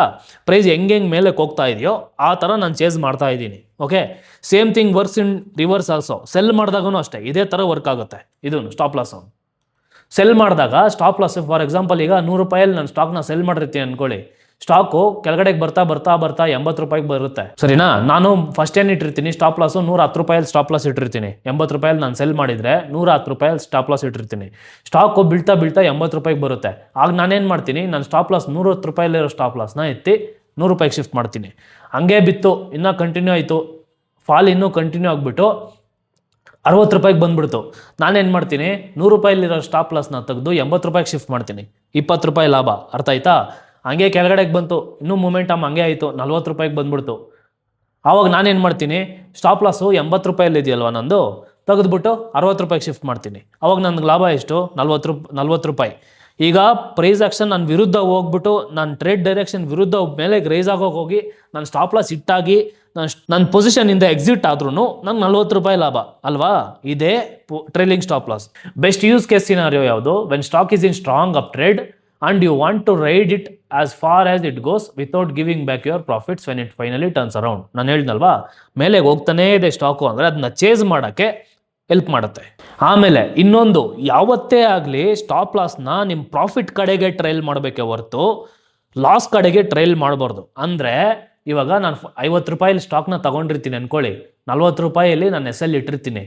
ಪ್ರೈಸ್ ಹೆಂಗೆ ಮೇಲೆ ಹೋಗ್ತಾ ಇದೆಯೋ ಆ ಥರ ನಾನು ಚೇಸ್ ಮಾಡ್ತಾ ಇದ್ದೀನಿ. Okay, same thing works in reverse also. Sell ಮಾಡಿದಾಗೂ ಅಷ್ಟೇ ಇದೇ ಥರ ವರ್ಕ್ ಆಗುತ್ತೆ. ಇದು ಸ್ಟಾಪ್ ಲಾಸು ಸೆಲ್ ಮಾಡಿದಾಗ ಸ್ಟಾಪ್ ಲಾಸ್, ಫಾರ್ ಎಕ್ಸಾಂಪಲ್ ಈಗ 100 ರೂಪಾಯಲ್ಲಿ ನಾನು ಸ್ಟಾಕ್ನ ಸೆಲ್ ಮಾಡಿರ್ತೀನಿ ಅಂದ್ಕೊಳ್ಳಿ, ಸ್ಟಾಕು ಕೆಳಗಡೆಗೆ ಬರ್ತಾ 80 ರೂಪಾಯಿಗೆ ಬರುತ್ತೆ, ಸರಿನಾ? ನಾನು ಫಸ್ಟ್ ಏನು ಇಟ್ಟಿರ್ತೀನಿ, ಸ್ಟಾಪ್ ಲಾಸು 110 ರೂಪಾಯಲ್ಲಿ ಸ್ಟಾಪ್ ಲಾಸ್ ಇಟ್ಟಿರ್ತೀನಿ. 80 ರೂಪಾಯಲ್ಲಿ ನಾನು ಸೆಲ್ ಮಾಡಿದರೆ 110 ರೂಪಾಯಲ್ಲಿ ಸ್ಟಾಪ್ ಲಾಸ್ ಇಟ್ಟಿರ್ತೀನಿ. ಸ್ಟಾಕು ಬೀಳ್ತಾ 80 ರೂಪಾಯಿಗೆ ಬರುತ್ತೆ. ಆಗ ನಾನೇನು ಮಾಡ್ತೀನಿ, ನಾನು ಸ್ಟಾಪ್ ಲಾಸ್ 110 ರೂಪಾಯಲ್ಲಿರೋ ಸ್ಟಾಪ್ ಲಾಸ್ನ ಎತ್ತಿ 100 ರೂಪಾಯಿಗೆ ಶಿಫ್ಟ್ ಮಾಡ್ತೀನಿ. ಹಂಗೆ ಬಿತ್ತು, ಇನ್ನೂ ಕಂಟಿನ್ಯೂ ಆಯಿತು, ಫಾಲ್ ಇನ್ನೂ ಕಂಟಿನ್ಯೂ ಆಗಿಬಿಟ್ಟು 60 ರೂಪಾಯಿಗೆ ಬಂದ್ಬಿಡ್ತು. ನಾನೇನು ಮಾಡ್ತೀನಿ, 100 ರೂಪಾಯಲ್ಲಿರೋ ಸ್ಟಾಪ್ ಲಾಸ್ನ ತೆಗೆದು 80 ರೂಪಾಯಿಗೆ ಶಿಫ್ಟ್ ಮಾಡ್ತೀನಿ, 20 ರೂಪಾಯಿ ಲಾಭ, ಅರ್ಥ ಆಯ್ತಾ? ಹಂಗೆ ಕೆಳಗಡೆಗೆ ಬಂತು, ಇನ್ನೂ ಮೊಮೆಂಟಮ್ ಹಂಗೆ ಆಯಿತು, 40 ರೂಪಾಯಿಗೆ ಬಂದ್ಬಿಡ್ತು. ಆವಾಗ ನಾನೇನು ಮಾಡ್ತೀನಿ, ಸ್ಟಾಪ್ ಲಾಸು 80 ರೂಪಾಯಲ್ಲಿ ಇದೆಯಲ್ವ ನಂದು, ತೆಗೆದುಬಿಟ್ಟು 60 ರೂಪಾಯಿಗೆ ಶಿಫ್ಟ್ ಮಾಡ್ತೀನಿ. ಅವಾಗ ನನಗೆ ಲಾಭ ಎಷ್ಟು? 40 ರೂಪಾಯಿ. ಈಗ ಪ್ರೈಸ್ ಆಕ್ಷನ್ ನಾನು ವಿರುದ್ಧ ಹೋಗ್ಬಿಟ್ಟು, ನಾನು ಟ್ರೇಡ್ ಡೈರೆಕ್ಷನ್ ವಿರುದ್ಧ ಮೇಲೆ ರೈಸ್ ಆಗೋಗಿ ಹೋಗಿ ನಾನು ಸ್ಟಾಪ್ ಲಾಸ್ ಇಟ್ಟಾಗಿ ನನ್ನ ಪೊಸಿಷನಿಂದ ಎಕ್ಸಿಟ್ ಆದ್ರೂ ನಂಗೆ 40 ರೂಪಾಯಿ ಲಾಭ ಅಲ್ವಾ? ಇದೇ trailing stop loss. Best use case scenario ಯಾವುದು? When stock is in strong up trade and you want to ride it as far as it goes without giving back your profits when it finally turns around. ನಾನು ಹೇಳಿದ್ನಲ್ವಾ, ಮೇಲೆ ಹೋಗ್ತಾನೇ ಇದೆ stock ಅಂದರೆ ಅದನ್ನ chase ಮಾಡೋಕ್ಕೆ help ಮಾಡುತ್ತೆ. ಆಮೇಲೆ ಇನ್ನೊಂದು, ಯಾವತ್ತೇ ಆಗಲಿ ಸ್ಟಾಪ್ ಲಾಸ್ನ ನಿಮ್ಮ ಪ್ರಾಫಿಟ್ ಕಡೆಗೆ ಟ್ರೈಲ್ ಮಾಡಬೇಕೆ ಹೊರತು ಲಾಸ್ ಕಡೆಗೆ ಟ್ರೈಲ್ ಮಾಡಬಾರ್ದು. ಅಂದರೆ ಇವಾಗ ನಾನು 50 ರೂಪಾಯಲ್ಲಿ ಸ್ಟಾಕ್ನ ತೊಗೊಂಡಿರ್ತೀನಿ ಅಂದ್ಕೊಳ್ಳಿ, 40 ರೂಪಾಯಲ್ಲಿ ನಾನು ಎಸ್ ಎಲ್ ಇಟ್ಟಿರ್ತೀನಿ.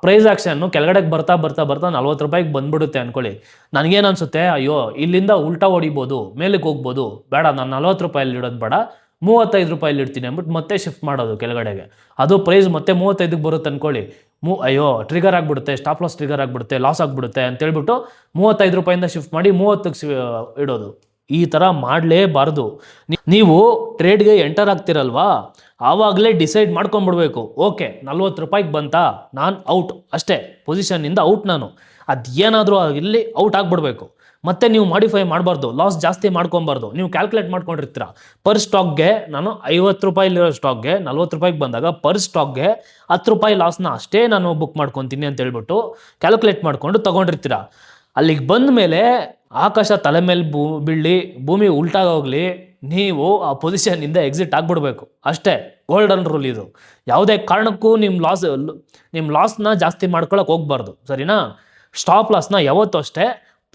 ಪ್ರೈಸ್ ಆಕ್ಷನ್ನು ಕೆಳಗಡೆಗೆ ಬರ್ತಾ 40 ರೂಪಾಯಿಗೆ ಬಂದ್ಬಿಡುತ್ತೆ ಅಂದ್ಕೊಳ್ಳಿ. ನನಗೇನು ಅನಿಸುತ್ತೆ, ಅಯ್ಯೋ ಇಲ್ಲಿಂದ ಉಲ್ಟಾ ಹೊಡಿಬೋದು, ಮೇಲಕ್ಕೆ ಹೋಗ್ಬೋದು, ಬೇಡ ನಾನು 40 ರೂಪಾಯಲ್ಲಿ ಇಡೋದು ಬೇಡ, 35 ರೂಪಾಯಲ್ಲಿ ಇಡ್ತೀನಿ ಅಂದ್ಬಿಟ್ಟು ಮತ್ತೆ ಶಿಫ್ಟ್ ಮಾಡೋದು ಕೆಳಗಡೆಗೆ. ಅದು ಪ್ರೈಸ್ ಮತ್ತೆ 35ಗೆ ಬರುತ್ತೆ ಅಂದ್ಕೊಳ್ಳಿ, ಅಯ್ಯೋ ಟ್ರಿಗರ್ ಆಗಿಬಿಡುತ್ತೆ, ಸ್ಟಾಪ್ ಲಾಸ್ ಟ್ರಿಗರ್ ಆಗಿಬಿಡುತ್ತೆ, ಲಾಸ್ ಆಗಿಬಿಡುತ್ತೆ ಅಂತೇಳ್ಬಿಟ್ಟು 35 ರೂಪಾಯಿಂದ ಶಿಫ್ಟ್ ಮಾಡಿ 30ಕ್ಕೆ ಇಡೋದು. ಈ ಥರ ಮಾಡಲೇಬಾರ್ದು. ನೀವು ಟ್ರೇಡ್ಗೆ ಎಂಟರ್ ಆಗ್ತಿರಲ್ವಾ, ಆವಾಗಲೇ ಡಿಸೈಡ್ ಮಾಡ್ಕೊಂಬಿಡ್ಬೇಕು, ಓಕೆ 40 ರೂಪಾಯಿಗೆ ಬಂತಾ, ನಾನು ಔಟ್ ಅಷ್ಟೇ, ಪೊಸಿಷನ್ನಿಂದ ಔಟ್ ನಾನು, ಅದು ಏನಾದರೂ ಇಲ್ಲಿ ಔಟ್ ಆಗಿಬಿಡ್ಬೇಕು. ಮತ್ತೆ ನೀವು ಮಾಡಿಫೈ ಮಾಡಬಾರ್ದು, ಲಾಸ್ ಜಾಸ್ತಿ ಮಾಡ್ಕೊಬಾರ್ದು. ನೀವು ಕ್ಯಾಲ್ಕುಲೇಟ್ ಮಾಡ್ಕೊಂಡಿರ್ತೀರ, ಪರ್ ಸ್ಟಾಕ್ಗೆ ನಾನು 50 ರೂಪಾಯಿಲಿರೋ ಸ್ಟಾಕ್ಗೆ 40 ರೂಪಾಯಿಗೆ ಬಂದಾಗ ಪರ್ ಸ್ಟಾಕ್ಗೆ 10 ರೂಪಾಯಿ ಲಾಸ್ನ ಅಷ್ಟೇ ನಾನು ಬುಕ್ ಮಾಡ್ಕೊತೀನಿ ಅಂತ ಹೇಳ್ಬಿಟ್ಟು ಕ್ಯಾಲ್ಕುಲೇಟ್ ಮಾಡಿಕೊಂಡು ತೊಗೊಂಡಿರ್ತೀರ. ಅಲ್ಲಿಗೆ ಬಂದ ಮೇಲೆ ಆಕಾಶ ತಲೆ ಮೇಲೆ ಬೀಳಿ ಭೂಮಿ ಉಲ್ಟಾಗೋಗ್ಲಿ, ನೀವು ಆ ಪೊಸಿಷನ್ನಿಂದ ಎಕ್ಸಿಟ್ ಆಗಿಬಿಡ್ಬೇಕು ಅಷ್ಟೇ. ಗೋಲ್ಡನ್ ರೂಲ್ ಇದು. ಯಾವುದೇ ಕಾರಣಕ್ಕೂ ನಿಮ್ಮ ಲಾಸ್ನ ಜಾಸ್ತಿ ಮಾಡ್ಕೊಳಕ್ಕೆ ಹೋಗ್ಬಾರ್ದು, ಸರಿನಾ? ಸ್ಟಾಪ್ ಲಾಸ್ನ ಯಾವತ್ತೂ ಅಷ್ಟೇ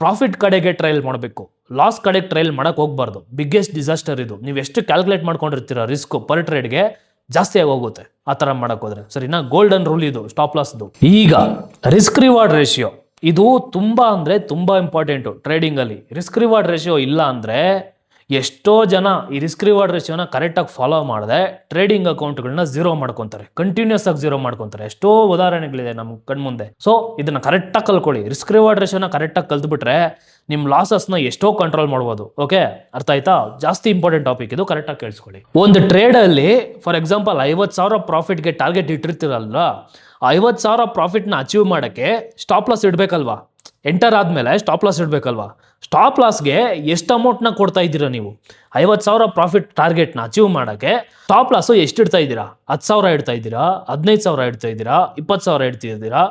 ಪ್ರಾಫಿಟ್ ಕಡೆಗೆ ಟ್ರೈಲ್ ಮಾಡಬೇಕು, ಲಾಸ್ ಕಡೆಗೆ ಟ್ರೈಲ್ ಮಾಡೋಕ್ಕೆ ಹೋಗ್ಬಾರ್ದು. ಬಿಗ್ಗೆಸ್ಟ್ ಡಿಸಾಸ್ಟರ್ ಇದು. ನೀವು ಎಷ್ಟು ಕ್ಯಾಲ್ಕುಲೇಟ್ ಮಾಡ್ಕೊಂಡಿರ್ತೀರ ರಿಸ್ಕು ಪರ್ ಟ್ರೇಡ್ಗೆ ಜಾಸ್ತಿ ಆಗೋಗುತ್ತೆ ಆ ಥರ ಮಾಡೋಕ್ಕೆ ಹೋದರೆ, ಸರಿನಾ? ಗೋಲ್ಡನ್ ರೂಲ್ ಇದು ಸ್ಟಾಪ್ ಲಾಸ್ದು. ಈಗ ರಿಸ್ಕ್ ರಿವಾರ್ಡ್ ರೇಷಿಯೋ, ಇದು ತುಂಬ ಅಂದರೆ ತುಂಬ ಇಂಪಾರ್ಟೆಂಟು ಟ್ರೇಡಿಂಗಲ್ಲಿ. ರಿಸ್ಕ್ ರಿವಾರ್ಡ್ ರೇಷಿಯೋ ಇಲ್ಲ ಅಂದರೆ ಎಷ್ಟೋ ಜನ ಈ ರಿಸ್ಕ್ ರಿವಾರ್ಡ್ ರೇಷಿಯೋನ ಕರೆಕ್ಟಾಗಿ ಫಾಲೋ ಮಾಡದೆ ಟ್ರೇಡಿಂಗ್ ಅಕೌಂಟ್ಗಳನ್ನ ಝೀರೋ ಮಾಡ್ಕೊತಾರೆ, ಕಂಟಿನ್ಯೂಸ್ ಆಗಿ ಝೀರೋ ಮಾಡ್ಕೊತಾರೆ. ಎಷ್ಟೋ ಉದಾಹರಣೆಗಳಿದೆ ನಮ್ಮ ಕಣ್ಮುಂದೆ. ಸೊ ಇದನ್ನ ಕರೆಕ್ಟಾಗಿ ಕಲ್ಕೊಳ್ಳಿ. ರಿಸ್ಕ್ ರಿವಾರ್ಡ್ ರೇಷಿಯೋನ ಕರೆಕ್ಟಾಗಿ ಕಲ್ತ್ಬಿಟ್ರೆ ನಿಮ್ಮ ಲಾಸಸ್ನ ಎಷ್ಟೋ ಕಂಟ್ರೋಲ್ ಮಾಡ್ಬೋದು. ಓಕೆ, ಅರ್ಥ ಆಯ್ತಾ? ಜಾಸ್ತಿ ಇಂಪಾರ್ಟೆಂಟ್ ಟಾಪಿಕ್ ಇದು, ಕರೆಕ್ಟಾಗಿ ಕೇಳಿಸ್ಕೊಳ್ಳಿ. ಒಂದು ಟ್ರೇಡಲ್ಲಿ ಫಾರ್ ಎಕ್ಸಾಂಪಲ್ 50,000 ಪ್ರಾಫಿಟ್ಗೆ ಟಾರ್ಗೆಟ್ ಇಟ್ಟಿರ್ತೀರಲ್ವಾ, 50,000 ಪ್ರಾಫಿಟ್ನ ಅಚೀವ್ ಮಾಡೋಕ್ಕೆ ಸ್ಟಾಪ್ ಲಾಸ್ ಇಡಬೇಕಲ್ವಾ? ಎಂಟರ್ ಆದಮೇಲೆ ಸ್ಟಾಪ್ ಲಾಸ್ ಇಡಬೇಕಲ್ವಾ? ಸ್ಟಾಪ್ ಲಾಸ್ಗೆ ಎಷ್ಟು ಅಮೌಂಟ್ನ ಕೊಡ್ತಾ ಇದ್ದೀರಾ ನೀವು? 50,000 ಪ್ರಾಫಿಟ್ ಟಾರ್ಗೆಟ್ನ ಅಚೀವ್ ಮಾಡೋಕ್ಕೆ ಸ್ಟಾಪ್ ಲಾಸು ಎಷ್ಟು ಇಡ್ತಾ ಇದ್ದೀರಾ? 10,000 ಇಡ್ತಾ ಇದ್ದೀರಾ, 15,000 ಇಡ್ತಾ ಇದ್ದೀರಾ, 20,000 ಇಡ್ತಿದ್ದೀರಾ?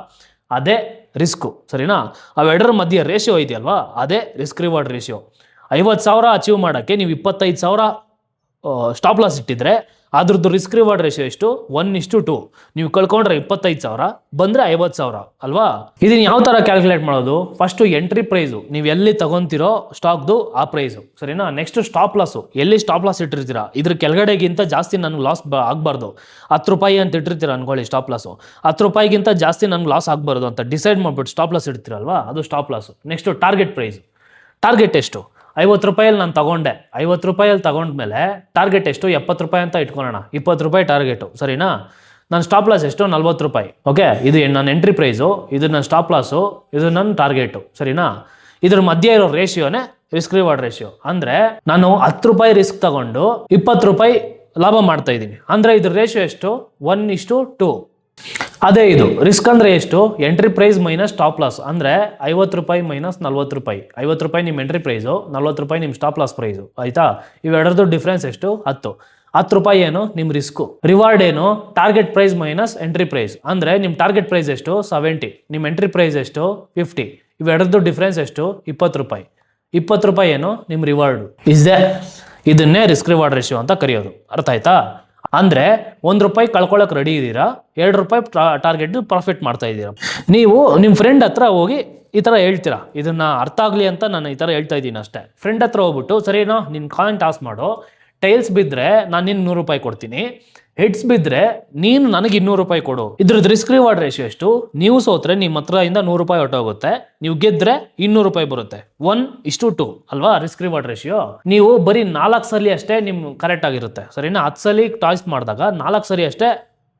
ಅದೇ ರಿಸ್ಕು, ಸರಿನಾ? ಅವೆರಡರ ಮಧ್ಯೆ ರೇಷಿಯೋ ಇದೆಯಲ್ವಾ, ಅದೇ ರಿಸ್ಕ್ ರಿವಾರ್ಡ್ ರೇಷಿಯೋ. 50,000 ಅಚೀವ್ ಮಾಡೋಕ್ಕೆ ನೀವು 25,000 ಸ್ಟಾಪ್ ಲಾಸ್ ಇಟ್ಟಿದ್ರೆ ಅದ್ರದ್ದು ರಿಸ್ಕ್ ರಿವಾರ್ಡ್ ರೇಷಿಯೋ ಎಷ್ಟು? 1:2. ನೀವು ಕಳ್ಕೊಂಡ್ರೆ 25,000, ಬಂದರೆ 50,000 ಅಲ್ವಾ? ಇದನ್ನು ಯಾವ ಥರ ಕ್ಯಾಲ್ಕುಲೇಟ್ ಮಾಡೋದು? ಫಸ್ಟು ಎಂಟ್ರಿ ಪ್ರೈಸು, ನೀವು ಎಲ್ಲಿ ತಗೊತಿರೋ ಸ್ಟಾಕ್ದು ಆ ಪ್ರೈಸು, ಸರಿನಾ? ನೆಕ್ಸ್ಟು ಸ್ಟಾಪ್ ಲಾಸು, ಎಲ್ಲಿ ಸ್ಟಾಪ್ ಲಾಸ್ ಇಟ್ಟಿರ್ತೀರಾ ಇದ್ರ ಕೆಳಗಡೆಗಿಂತ ಜಾಸ್ತಿ ನನಗೆ ಲಾಸ್ ಆಗಬಾರ್ದು. 10 ರೂಪಾಯಿ ಅಂತ ಇಟ್ಟಿರ್ತೀರ ಅನ್ಕೊಳ್ಳಿ ಸ್ಟಾಪ್ ಲಾಸು, 10 ರೂಪಾಯಿಗಿಂತ ಜಾಸ್ತಿ ನನಗೆ ಲಾಸ್ ಆಗಬಾರ್ದು ಅಂತ ಡಿಸೈಡ್ ಮಾಡಿಬಿಟ್ಟು ಸ್ಟಾಪ್ ಲಾಸ್ ಇಡ್ತೀರಲ್ವಾ, ಅದು stop loss. Next target price, target ಎಷ್ಟು? ₹50 ನಾನು ತಗೊಂಡೆ, ₹50 ತಗೊಂಡ್ಮೇಲೆ ಟಾರ್ಗೆಟ್ ಎಷ್ಟು? ₹70 ಅಂತ ಇಟ್ಕೊಳ್ಳೋಣ, ₹20 ಟಾರ್ಗೆಟು, ಸರಿನಾ? ನನ್ನ ಸ್ಟಾಪ್ ಲಾಸ್ ಎಷ್ಟು? ₹40. ಓಕೆ, ಇದು ನನ್ನ ಎಂಟ್ರಿ ಪ್ರೈಸು, ಇದು ನನ್ನ ಸ್ಟಾಪ್ ಲಾಸು, ಇದು ನನ್ನ ಟಾರ್ಗೆಟು, ಸರಿನಾ? ಇದ್ರ ಮಧ್ಯೆ ಇರೋ ರೇಷಿಯೋನೇ ರಿಸ್ಕ್ ರಿವಾರ್ಡ್ ರೇಷಿಯೋ. ಅಂದರೆ ನಾನು ₹10 ರಿಸ್ಕ್ ತಗೊಂಡು ₹20 ಲಾಭ ಮಾಡ್ತಾ ಇದ್ದೀನಿ. ಅಂದರೆ ಇದ್ರ ರೇಷಿಯೋ ಎಷ್ಟು? 1:2. ಅದೇ ಇದು ರಿಸ್ಕ್ ಅಂದರೆ ಎಷ್ಟು? Entry price minus stop loss. ಅಂದರೆ ₹50 ಮೈನಸ್ ₹40. ₹50 ನಿಮ್ಮ ಎಂಟ್ರಿ ಪ್ರೈಸು, ₹40 ನಿಮ್ಮ ಸ್ಟಾಪ್ ಲಾಸ್ ಪ್ರೈಸು, ಆಯಿತಾ? ಇವೆರಡರದ್ದು ಡಿಫ್ರೆನ್ಸ್ ಎಷ್ಟು? ₹10 ಏನು? ನಿಮ್ಮ ರಿಸ್ಕು. ರಿವಾರ್ಡ್ ಏನು? Target price minus entry price. ಅಂದರೆ ನಿಮ್ಮ ಟಾರ್ಗೆಟ್ ಪ್ರೈಸ್ ಎಷ್ಟು? 70, ನಿಮ್ಮ ಎಂಟ್ರಿ ಪ್ರೈಸ್ ಎಷ್ಟು? 50. ಇವೆರಡರದ್ದು ಡಿಫ್ರೆನ್ಸ್ ಎಷ್ಟು? ₹20. ₹20 ಏನು? ನಿಮ್ಮ ರಿವಾರ್ಡು. ಇದನ್ನೇ ರಿಸ್ಕ್ ರಿವಾರ್ಡ್ ರೇಷಿಯೋ ಅಂತ ಕರೆಯೋದು. ಅರ್ಥ ಆಯ್ತಾ? ಅಂದರೆ ₹1 ಕಳ್ಕೊಳ್ಳೋಕೆ ರೆಡಿ ಇದ್ದೀರಾ, ₹2 ಟಾರ್ಗೆಟ್ ಪ್ರಾಫಿಟ್ ಮಾಡ್ತಾ ಇದ್ದೀರಾ. ನೀವು ನಿಮ್ಮ ಫ್ರೆಂಡ್ ಹತ್ರ ಹೋಗಿ ಈ ಥರ ಹೇಳ್ತೀರಾ, ಇದನ್ನು ಅರ್ಥ ಆಗಲಿ ಅಂತ ನಾನು ಈ ಥರ ಹೇಳ್ತಾ ಇದ್ದೀನಿ ಅಷ್ಟೇ. ಫ್ರೆಂಡ್ ಹತ್ರ ಹೋಗ್ಬಿಟ್ಟು, ಸರಿನೋ ನಿನ್ನ ಕಾಯಿನ್ ಟಾಸ್ ಮಾಡು, ಟೈಲ್ಸ್ ಬಿದ್ದರೆ ನಾನು ನಿನ್ನ ₹100 ಕೊಡ್ತೀನಿ, ಹೆಡ್ಸ್ ಬಿದ್ದರೆ ನೀನು ನನಗೆ ₹200 ಕೊಡು. ಇದ್ರದ್ದು ರಿಸ್ಕ್ ರಿವಾರ್ಡ್ ರೇಷಿಯೋ ಎಷ್ಟು? ನೀವು ಸೋತ್ರೆ ನಿಮ್ಮ ಹತ್ರ ಇಂದ ₹100 ಹೊಟ್ಟೋಗುತ್ತೆ, ನೀವು ಗೆದ್ದರೆ ₹200 ಬರುತ್ತೆ. 1:2 ಅಲ್ವಾ ರಿಸ್ಕ್ ರಿವಾರ್ಡ್ ರೇಷಿಯೋ? ನೀವು ಬರೀ 4 ಸಲ ಅಷ್ಟೇ ನಿಮ್ಮ ಕರೆಕ್ಟ್ ಆಗಿರುತ್ತೆ, ಸರಿನಾ? 10 ಸಲ ಟಾಸ್ ಮಾಡಿದಾಗ 4 ಸಲ ಅಷ್ಟೇ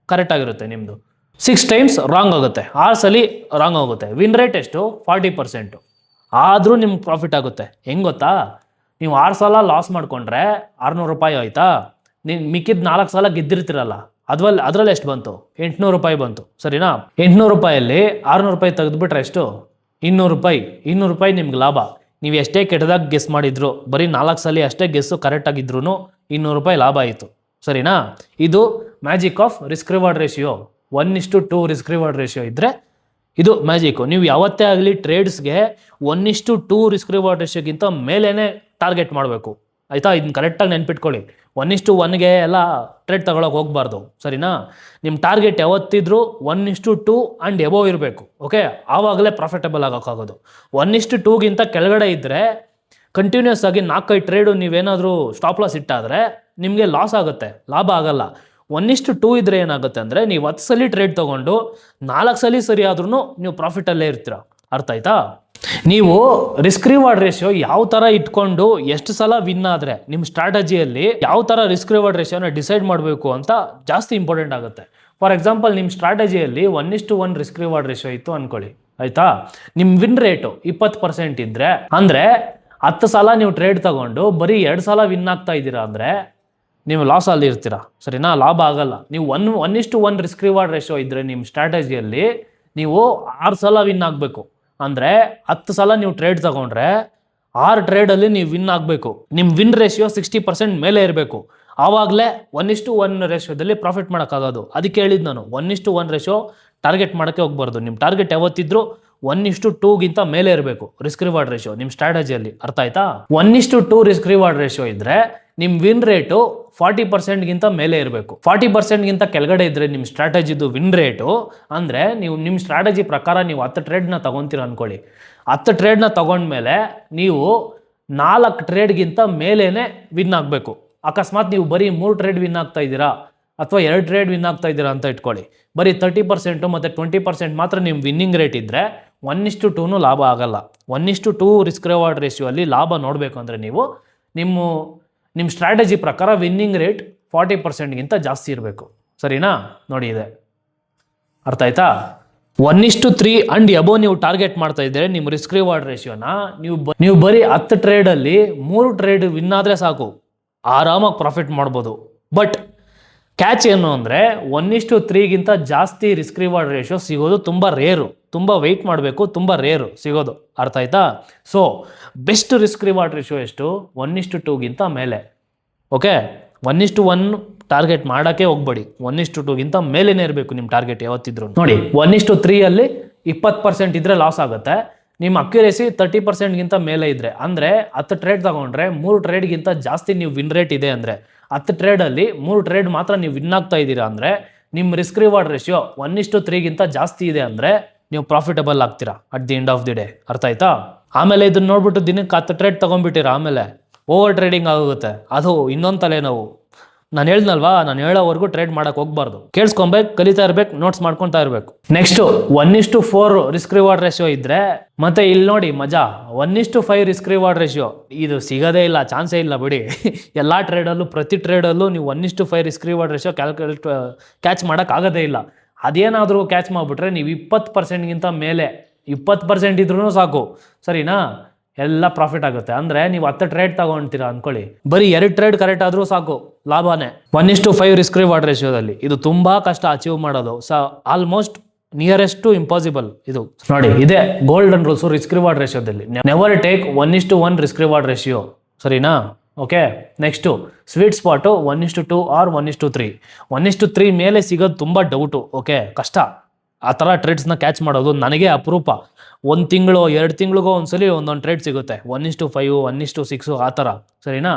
ಕರೆಕ್ಟ್ ಆಗಿರುತ್ತೆ ನಿಮ್ಮದು. 6 ಟೈಮ್ಸ್ ರಾಂಗ್ ಆಗುತ್ತೆ, 6 ಸಲ ರಾಂಗ್ ಆಗುತ್ತೆ. ವಿನ್ ರೇಟ್ ಎಷ್ಟು? 40%. ಆದರೂ ನಿಮ್ಗೆ ಪ್ರಾಫಿಟ್ ಆಗುತ್ತೆ. ಹೆಂಗೆ ಗೊತ್ತಾ? ನೀವು 6 ಸಲ ಲಾಸ್ ಮಾಡಿಕೊಂಡ್ರೆ ₹600 ಆಯಿತಾ? ನೀನು ಮಿಕ್ಕಿದ 4 ಸಲ ಗೆದ್ದಿರ್ತೀರಲ್ಲ, ಅದರಲ್ಲಿ ಎಷ್ಟು ಬಂತು? ₹800 ಬಂತು, ಸರಿನಾ? ₹800 ₹600 ತೆಗೆದುಬಿಟ್ರೆ ಎಷ್ಟು? ₹200. ₹200 ನಿಮ್ಗೆ ಲಾಭ. ನೀವು ಎಷ್ಟೇ ಕೆಟ್ಟದಾಗ ಗೆಸ್ ಮಾಡಿದ್ರು, ಬರೀ 4 ಸಲ ಅಷ್ಟೇ ಗೆಸ್ಸು ಕರೆಕ್ಟ್ ಆಗಿದ್ರು ₹200 ಲಾಭ ಆಯಿತು, ಸರಿನಾ? ಇದು magic of risk reward ratio. 1:2 risk reward ratio ಇದ್ದರೆ ಇದು ಮ್ಯಾಜಿಕ್ಕು. ನೀವು ಯಾವತ್ತೇ ಆಗಲಿ ಟ್ರೇಡ್ಸ್ಗೆ 1:2 ರಿಸ್ಕ್ ರಿವಾರ್ಡ್ ರೇಷಿಯೋಗಿಂತ ಮೇಲೇ ಟಾರ್ಗೆಟ್ ಮಾಡಬೇಕು, ಆಯಿತಾ? ಇದನ್ನ ಕರೆಕ್ಟಾಗಿ ನೆನ್ಪಿಟ್ಕೊಳ್ಳಿ. 1:1ಗೆ ಎಲ್ಲ ಟ್ರೇಡ್ ತಗೊಳಕ್ಕೆ ಹೋಗಬಾರ್ದು, ಸರಿನಾ? ನಿಮ್ಮ ಟಾರ್ಗೆಟ್ ಯಾವತ್ತಿದ್ರೂ 1:2 ಆ್ಯಂಡ್ ಎಬೋವ್ ಇರಬೇಕು, ಓಕೆ? ಆವಾಗಲೇ ಪ್ರಾಫಿಟಬಲ್ ಆಗೋಕ್ಕಾಗೋದು. 1:2ಗಿಂತ ಕೆಳಗಡೆ ಇದ್ದರೆ ಕಂಟಿನ್ಯೂಸ್ ಆಗಿ 4-5 ಟ್ರೇಡು ನೀವೇನಾದರೂ ಸ್ಟಾಪ್ ಲಾಸ್ ಇಟ್ಟಾದರೆ ನಿಮಗೆ ಲಾಸ್ ಆಗುತ್ತೆ, ಲಾಭ ಆಗಲ್ಲ. 1:2 ಇದ್ದರೆ ಏನಾಗುತ್ತೆ ಅಂದರೆ, ನೀವು 10 ಸಲ ಟ್ರೇಡ್ ತೊಗೊಂಡು 4 ಸಲ ಸರಿ ಆದ್ರೂ ನೀವು ಪ್ರಾಫಿಟಲ್ಲೇ ಇರ್ತೀರ. ಅರ್ಥ ಆಯ್ತಾ? ನೀವು ರಿಸ್ಕ್ ರಿವಾರ್ಡ್ ರೇಷಿಯೋ ಯಾವ ಥರ ಇಟ್ಕೊಂಡು ಎಷ್ಟು ಸಲ ವಿನ್ ಆದರೆ ನಿಮ್ಮ ಸ್ಟ್ರಾಟಜಿಯಲ್ಲಿ ಯಾವ ಥರ ರಿಸ್ಕ್ ರಿವಾರ್ಡ್ ರೇಷಿಯೋನ ಡಿಸೈಡ್ ಮಾಡಬೇಕು ಅಂತ ಜಾಸ್ತಿ ಇಂಪಾರ್ಟೆಂಟ್ ಆಗುತ್ತೆ. ಫಾರ್ ಎಕ್ಸಾಂಪಲ್, ನಿಮ್ಮ ಸ್ಟ್ರಾಟಜಿಯಲ್ಲಿ 1:1 ರಿಸ್ಕ್ ರಿವಾರ್ಡ್ ರೇಷಿಯೋ ಇತ್ತು ಅಂದ್ಕೊಳ್ಳಿ, ಆಯಿತಾ? ನಿಮ್ಮ ವಿನ್ ರೇಟು 20% ಇದ್ದರೆ, ಅಂದರೆ 10 ಸಲ ನೀವು ಟ್ರೇಡ್ ತಗೊಂಡು ಬರೀ 2 ಸಲ ವಿನ್ ಆಗ್ತಾ ಇದ್ದೀರಾ ಅಂದರೆ ನೀವು ಲಾಸ್ ಅಲ್ಲಿ ಇರ್ತೀರಾ, ಸರಿನಾ? ಲಾಭ ಆಗಲ್ಲ. ನೀವು 1:1 ರಿಸ್ಕ್ ರಿವಾರ್ಡ್ ರೇಷಿಯೋ ಇದ್ದರೆ ನಿಮ್ಮ ಸ್ಟ್ರಾಟಜಿಯಲ್ಲಿ ನೀವು 6 ಸಲ ವಿನ್ ಆಗಬೇಕು. ಅಂದರೆ 10 ಸಲ ನೀವು ಟ್ರೇಡ್ ತಗೊಂಡ್ರೆ 6 ಟ್ರೇಡಲ್ಲಿ ನೀವು ವಿನ್ ಆಗಬೇಕು. ನಿಮ್ಮ ವಿನ್ ರೇಷಿಯೋ 60% ಮೇಲೆ ಇರಬೇಕು. ಆವಾಗಲೇ 1:1 ರೇಷಿಯೋದಲ್ಲಿ ಪ್ರಾಫಿಟ್ ಮಾಡೋಕ್ಕಾಗೋದು. ಅದಕ್ಕೆ ಹೇಳಿದ್ದು ನಾನು 1:1 ರೇಷಿಯೋ ಟಾರ್ಗೆಟ್ ಮಾಡೋಕ್ಕೆ ಹೋಗ್ಬಾರ್ದು. ನಿಮ್ಮ ಟಾರ್ಗೆಟ್ ಯಾವತ್ತಿದ್ರೂ 1:2ಗಿಂತ ಮೇಲೆ ಇರಬೇಕು ರಿಸ್ಕ್ ರಿವಾರ್ಡ್ ರೇಷಿಯೋ ನಿಮ್ಮ ಸ್ಟ್ರಾಟಜಿಯಲ್ಲಿ. ಅರ್ಥ ಆಯ್ತಾ? 1:2 ರಿಸ್ಕ್ ರಿವಾರ್ಡ್ ರೇಷಿಯೋ ಇದ್ದರೆ ನಿಮ್ಮ ವಿನ್ ರೇಟು 40%ಗಿಂತ ಮೇಲೆ ಇರಬೇಕು. 40%ಗಿಂತ ಕೆಳಗಡೆ ಇದ್ದರೆ ನಿಮ್ಮ ಸ್ಟ್ರಾಟಜಿದು ವಿನ್ ರೇಟು, ಅಂದರೆ ನೀವು ನಿಮ್ಮ ಸ್ಟ್ರಾಟಜಿ ಪ್ರಕಾರ ನೀವು 10 ಟ್ರೇಡ್ನ ತೊಗೊತೀರ ಅಂದ್ಕೊಳ್ಳಿ. 10 ಟ್ರೇಡ್ನ ತೊಗೊಂಡ್ಮೇಲೆ ನೀವು 4 ಟ್ರೇಡ್ಗಿಂತ ಮೇಲೇ ವಿನ್ ಆಗಬೇಕು. ಅಕಸ್ಮಾತ್ ನೀವು ಬರೀ 3 ಟ್ರೇಡ್ ವಿನ್ ಆಗ್ತಾ ಇದ್ದೀರಾ ಅಥವಾ 2 ಟ್ರೇಡ್ ವಿನ್ ಆಗ್ತಾ ಇದ್ದೀರಾ ಅಂತ ಇಟ್ಕೊಳ್ಳಿ, ಬರೀ 30% ಮತ್ತು 20% ಮಾತ್ರ ನಿಮ್ಮ ವಿನ್ನಿಂಗ್ ರೇಟ್ ಇದ್ದರೆ 1:2 ಲಾಭ ಆಗಲ್ಲ. 1:2 ರಿಸ್ಕ್ ರಿವಾರ್ಡ್ ರೇಷಿಯೋ ಅಲ್ಲಿ ಲಾಭ ನೋಡಬೇಕು ಅಂದರೆ ನೀವು ನಿಮ್ಮ ಸ್ಟ್ರಾಟಜಿ ಪ್ರಕಾರ ವಿನ್ನಿಂಗ್ ರೇಟ್ 40%ಗಿಂತ ಜಾಸ್ತಿ ಇರಬೇಕು, ಸರಿನಾ? ನೋಡಿ ಇದೆ, ಅರ್ಥ ಆಯ್ತಾ? 1:3 ಆ್ಯಂಡ್ ಎಬೋ ನೀವು ಟಾರ್ಗೆಟ್ ಮಾಡ್ತಾ ಇದ್ದರೆ ನಿಮ್ಮ ರಿಸ್ಕ್ ರಿವಾರ್ಡ್ ರೇಷಿಯೋನ ನೀವು ಬರೀ 10 ಟ್ರೇಡಲ್ಲಿ 3 ಟ್ರೇಡ್ ವಿನ್ ಆದರೆ ಸಾಕು, ಆರಾಮಾಗಿ ಪ್ರಾಫಿಟ್ ಮಾಡ್ಬೋದು. ಬಟ್ ಕ್ಯಾಚ್ ಏನು ಅಂದರೆ 1:3ಗಿಂತ ಜಾಸ್ತಿ ರಿಸ್ಕ್ ರಿವಾರ್ಡ್ ರೇಷಿಯೋ ಸಿಗೋದು ತುಂಬ ರೇರು, ತುಂಬ ವೆಯ್ಟ್ ಮಾಡಬೇಕು, ತುಂಬ ರೇರು ಸಿಗೋದು. ಅರ್ಥ ಆಯ್ತಾ? So best risk reward ratio ಎಷ್ಟು? 1:2ಗಿಂತ ಮೇಲೆ, ಓಕೆ? 1:1 ಟಾರ್ಗೆಟ್ ಮಾಡೋಕ್ಕೆ ಹೋಗ್ಬೇಡಿ, 1:2ಗಿಂತ ಮೇಲೇ ಇರಬೇಕು ನಿಮ್ಮ ಟಾರ್ಗೆಟ್ ಯಾವತ್ತಿದ್ರು. ನೋಡಿ 1:3 20% ಇದ್ದರೆ ಲಾಸ್ ಆಗುತ್ತೆ. ನಿಮ್ಮ ಅಕ್ಯುರೇಸಿ 30%ಗಿಂತ ಮೇಲೆ ಇದ್ದರೆ, ಅಂದರೆ 10 ಟ್ರೇಡ್ ತಗೊಂಡ್ರೆ 3 ಟ್ರೇಡ್ಗಿಂತ ಜಾಸ್ತಿ ನೀವು ವಿನ್ ರೇಟ್ ಇದೆ ಅಂದರೆ, 10 ಟ್ರೇಡಲ್ಲಿ 3 ಟ್ರೇಡ್ ಮಾತ್ರ ನೀವು ವಿನ್ ಆಗ್ತಾ ಇದ್ದೀರಾ ಅಂದರೆ ನಿಮ್ಮ ರಿಸ್ಕ್ ರಿವಾರ್ಡ್ ರೇಷಿಯೋ 1:3ಗಿಂತ ಜಾಸ್ತಿ ಇದೆ ಅಂದರೆ ನೀವು ಪ್ರಾಫಿಟಬಲ್ ಆಗ್ತೀರಾ at the end of the day. ಅರ್ಥ ಆಯ್ತಾ? ಆಮೇಲೆ ಇದನ್ನ ನೋಡ್ಬಿಟ್ಟು ದಿನಕ್ಕೆ 10 ಟ್ರೇಡ್ ತೊಗೊಂಡ್ಬಿಟ್ಟಿರ, ಆಮೇಲೆ ಓವರ್ ಟ್ರೇಡಿಂಗ್ ಆಗುತ್ತೆ, ಅದು ಇನ್ನೊಂದು ತಲೆನೋವು. ನಾನು ಹೇಳ್ದಲ್ವಾ, ನಾನು ಹೇಳೋವರೆಗೂ ಟ್ರೇಡ್ ಮಾಡಕ್ ಹೋಗ್ಬಾರ್ದು. ಕೇಳಿಸ್ಕೊಬೇಕು, ಕಲಿತಾ ಇರ್ಬೇಕು, ನೋಟ್ಸ್ ಮಾಡ್ಕೊತಾ ಇರ್ಬೇಕು. ನೆಕ್ಸ್ಟ್ 1:4 ರಿಸ್ಕ್ ರಿವಾರ್ಡ್ ರೇಷಿಯೋ ಇದ್ರೆ, ಮತ್ತೆ ಇಲ್ಲಿ ನೋಡಿ ಮಜಾ, 1:5 ರಿಸ್ಕ್ ರಿವಾರ್ಡ್ ರೇಷಿಯೋ. ಇದು ಸಿಗೋದೇ ಇಲ್ಲ, ಚಾನ್ಸೇ ಇಲ್ಲ ಬಿಡಿ. ಎಲ್ಲ ಟ್ರೇಡಲ್ಲೂ, ಪ್ರತಿ ಟ್ರೇಡಲ್ಲೂ ನೀವು 1:5 ರಿಸ್ಕ್ ರಿವಾರ್ಡ್ ರೇಷಿಯೋ ಕ್ಯಾಚ್ ಮಾಡಕ್ ಆಗೋದೇ ಇಲ್ಲ. ಅದೇನಾದರೂ ಕ್ಯಾಚ್ ಮಾಡಿಬಿಟ್ರೆ ನೀವು 20%ಗಿಂತ ಮೇಲೆ 20% ಇದ್ರೂ ಸಾಕು, ಸರಿನಾ, ಎಲ್ಲ ಪ್ರಾಫಿಟ್ ಆಗುತ್ತೆ. ಅಂದರೆ ನೀವು 10 ಟ್ರೇಡ್ ತಗೊಳ್ತೀರಾ ಅಂದ್ಕೊಳ್ಳಿ, ಬರೀ 2 ಟ್ರೇಡ್ ಕರೆಕ್ಟ್ ಆದರೂ ಸಾಕು, ಲಾಭನೇ. 1:5 ರಿಸ್ಕ್ ರಿವಾರ್ಡ್ ರೇಷಿಯೋದಲ್ಲಿ ಇದು ತುಂಬ ಕಷ್ಟ ಅಚೀವ್ ಮಾಡೋದು, ಆಲ್ಮೋಸ್ಟ್ ನಿಯರೆಸ್ಟ್ ಟು ಇಂಪಾಸಿಬಲ್. ಇದು ನೋಡಿ, ಇದೇ ಗೋಲ್ಡನ್ ರೂಲ್ಸು ರಿಸ್ಕ್ ರಿವಾರ್ಡ್ ರೇಷಿಯೋದಲ್ಲಿ. Never take 1:1 risk reward ratio, ಸರಿನಾ. Okay, next sweet spot 1:2 or 1:3. 1:3 ಮೇಲೆ ಸಿಗೋದು ತುಂಬ ಡೌಟು. ಓಕೆ, ಕಷ್ಟ ಆ ಥರ ಟ್ರೇಡ್ಸ್ನ ಕ್ಯಾಚ್ ಮಾಡೋದು, ನನಗೆ ಅಪರೂಪ. 1 ತಿಂಗಳು 2 ತಿಂಗಳಿಗೋ ಒಂದ್ಸಲಿ ಒಂದೊಂದು ಟ್ರೇಡ್ ಸಿಗುತ್ತೆ. 1:5 1:6 ಆ ಥರ, ಸರಿನಾ.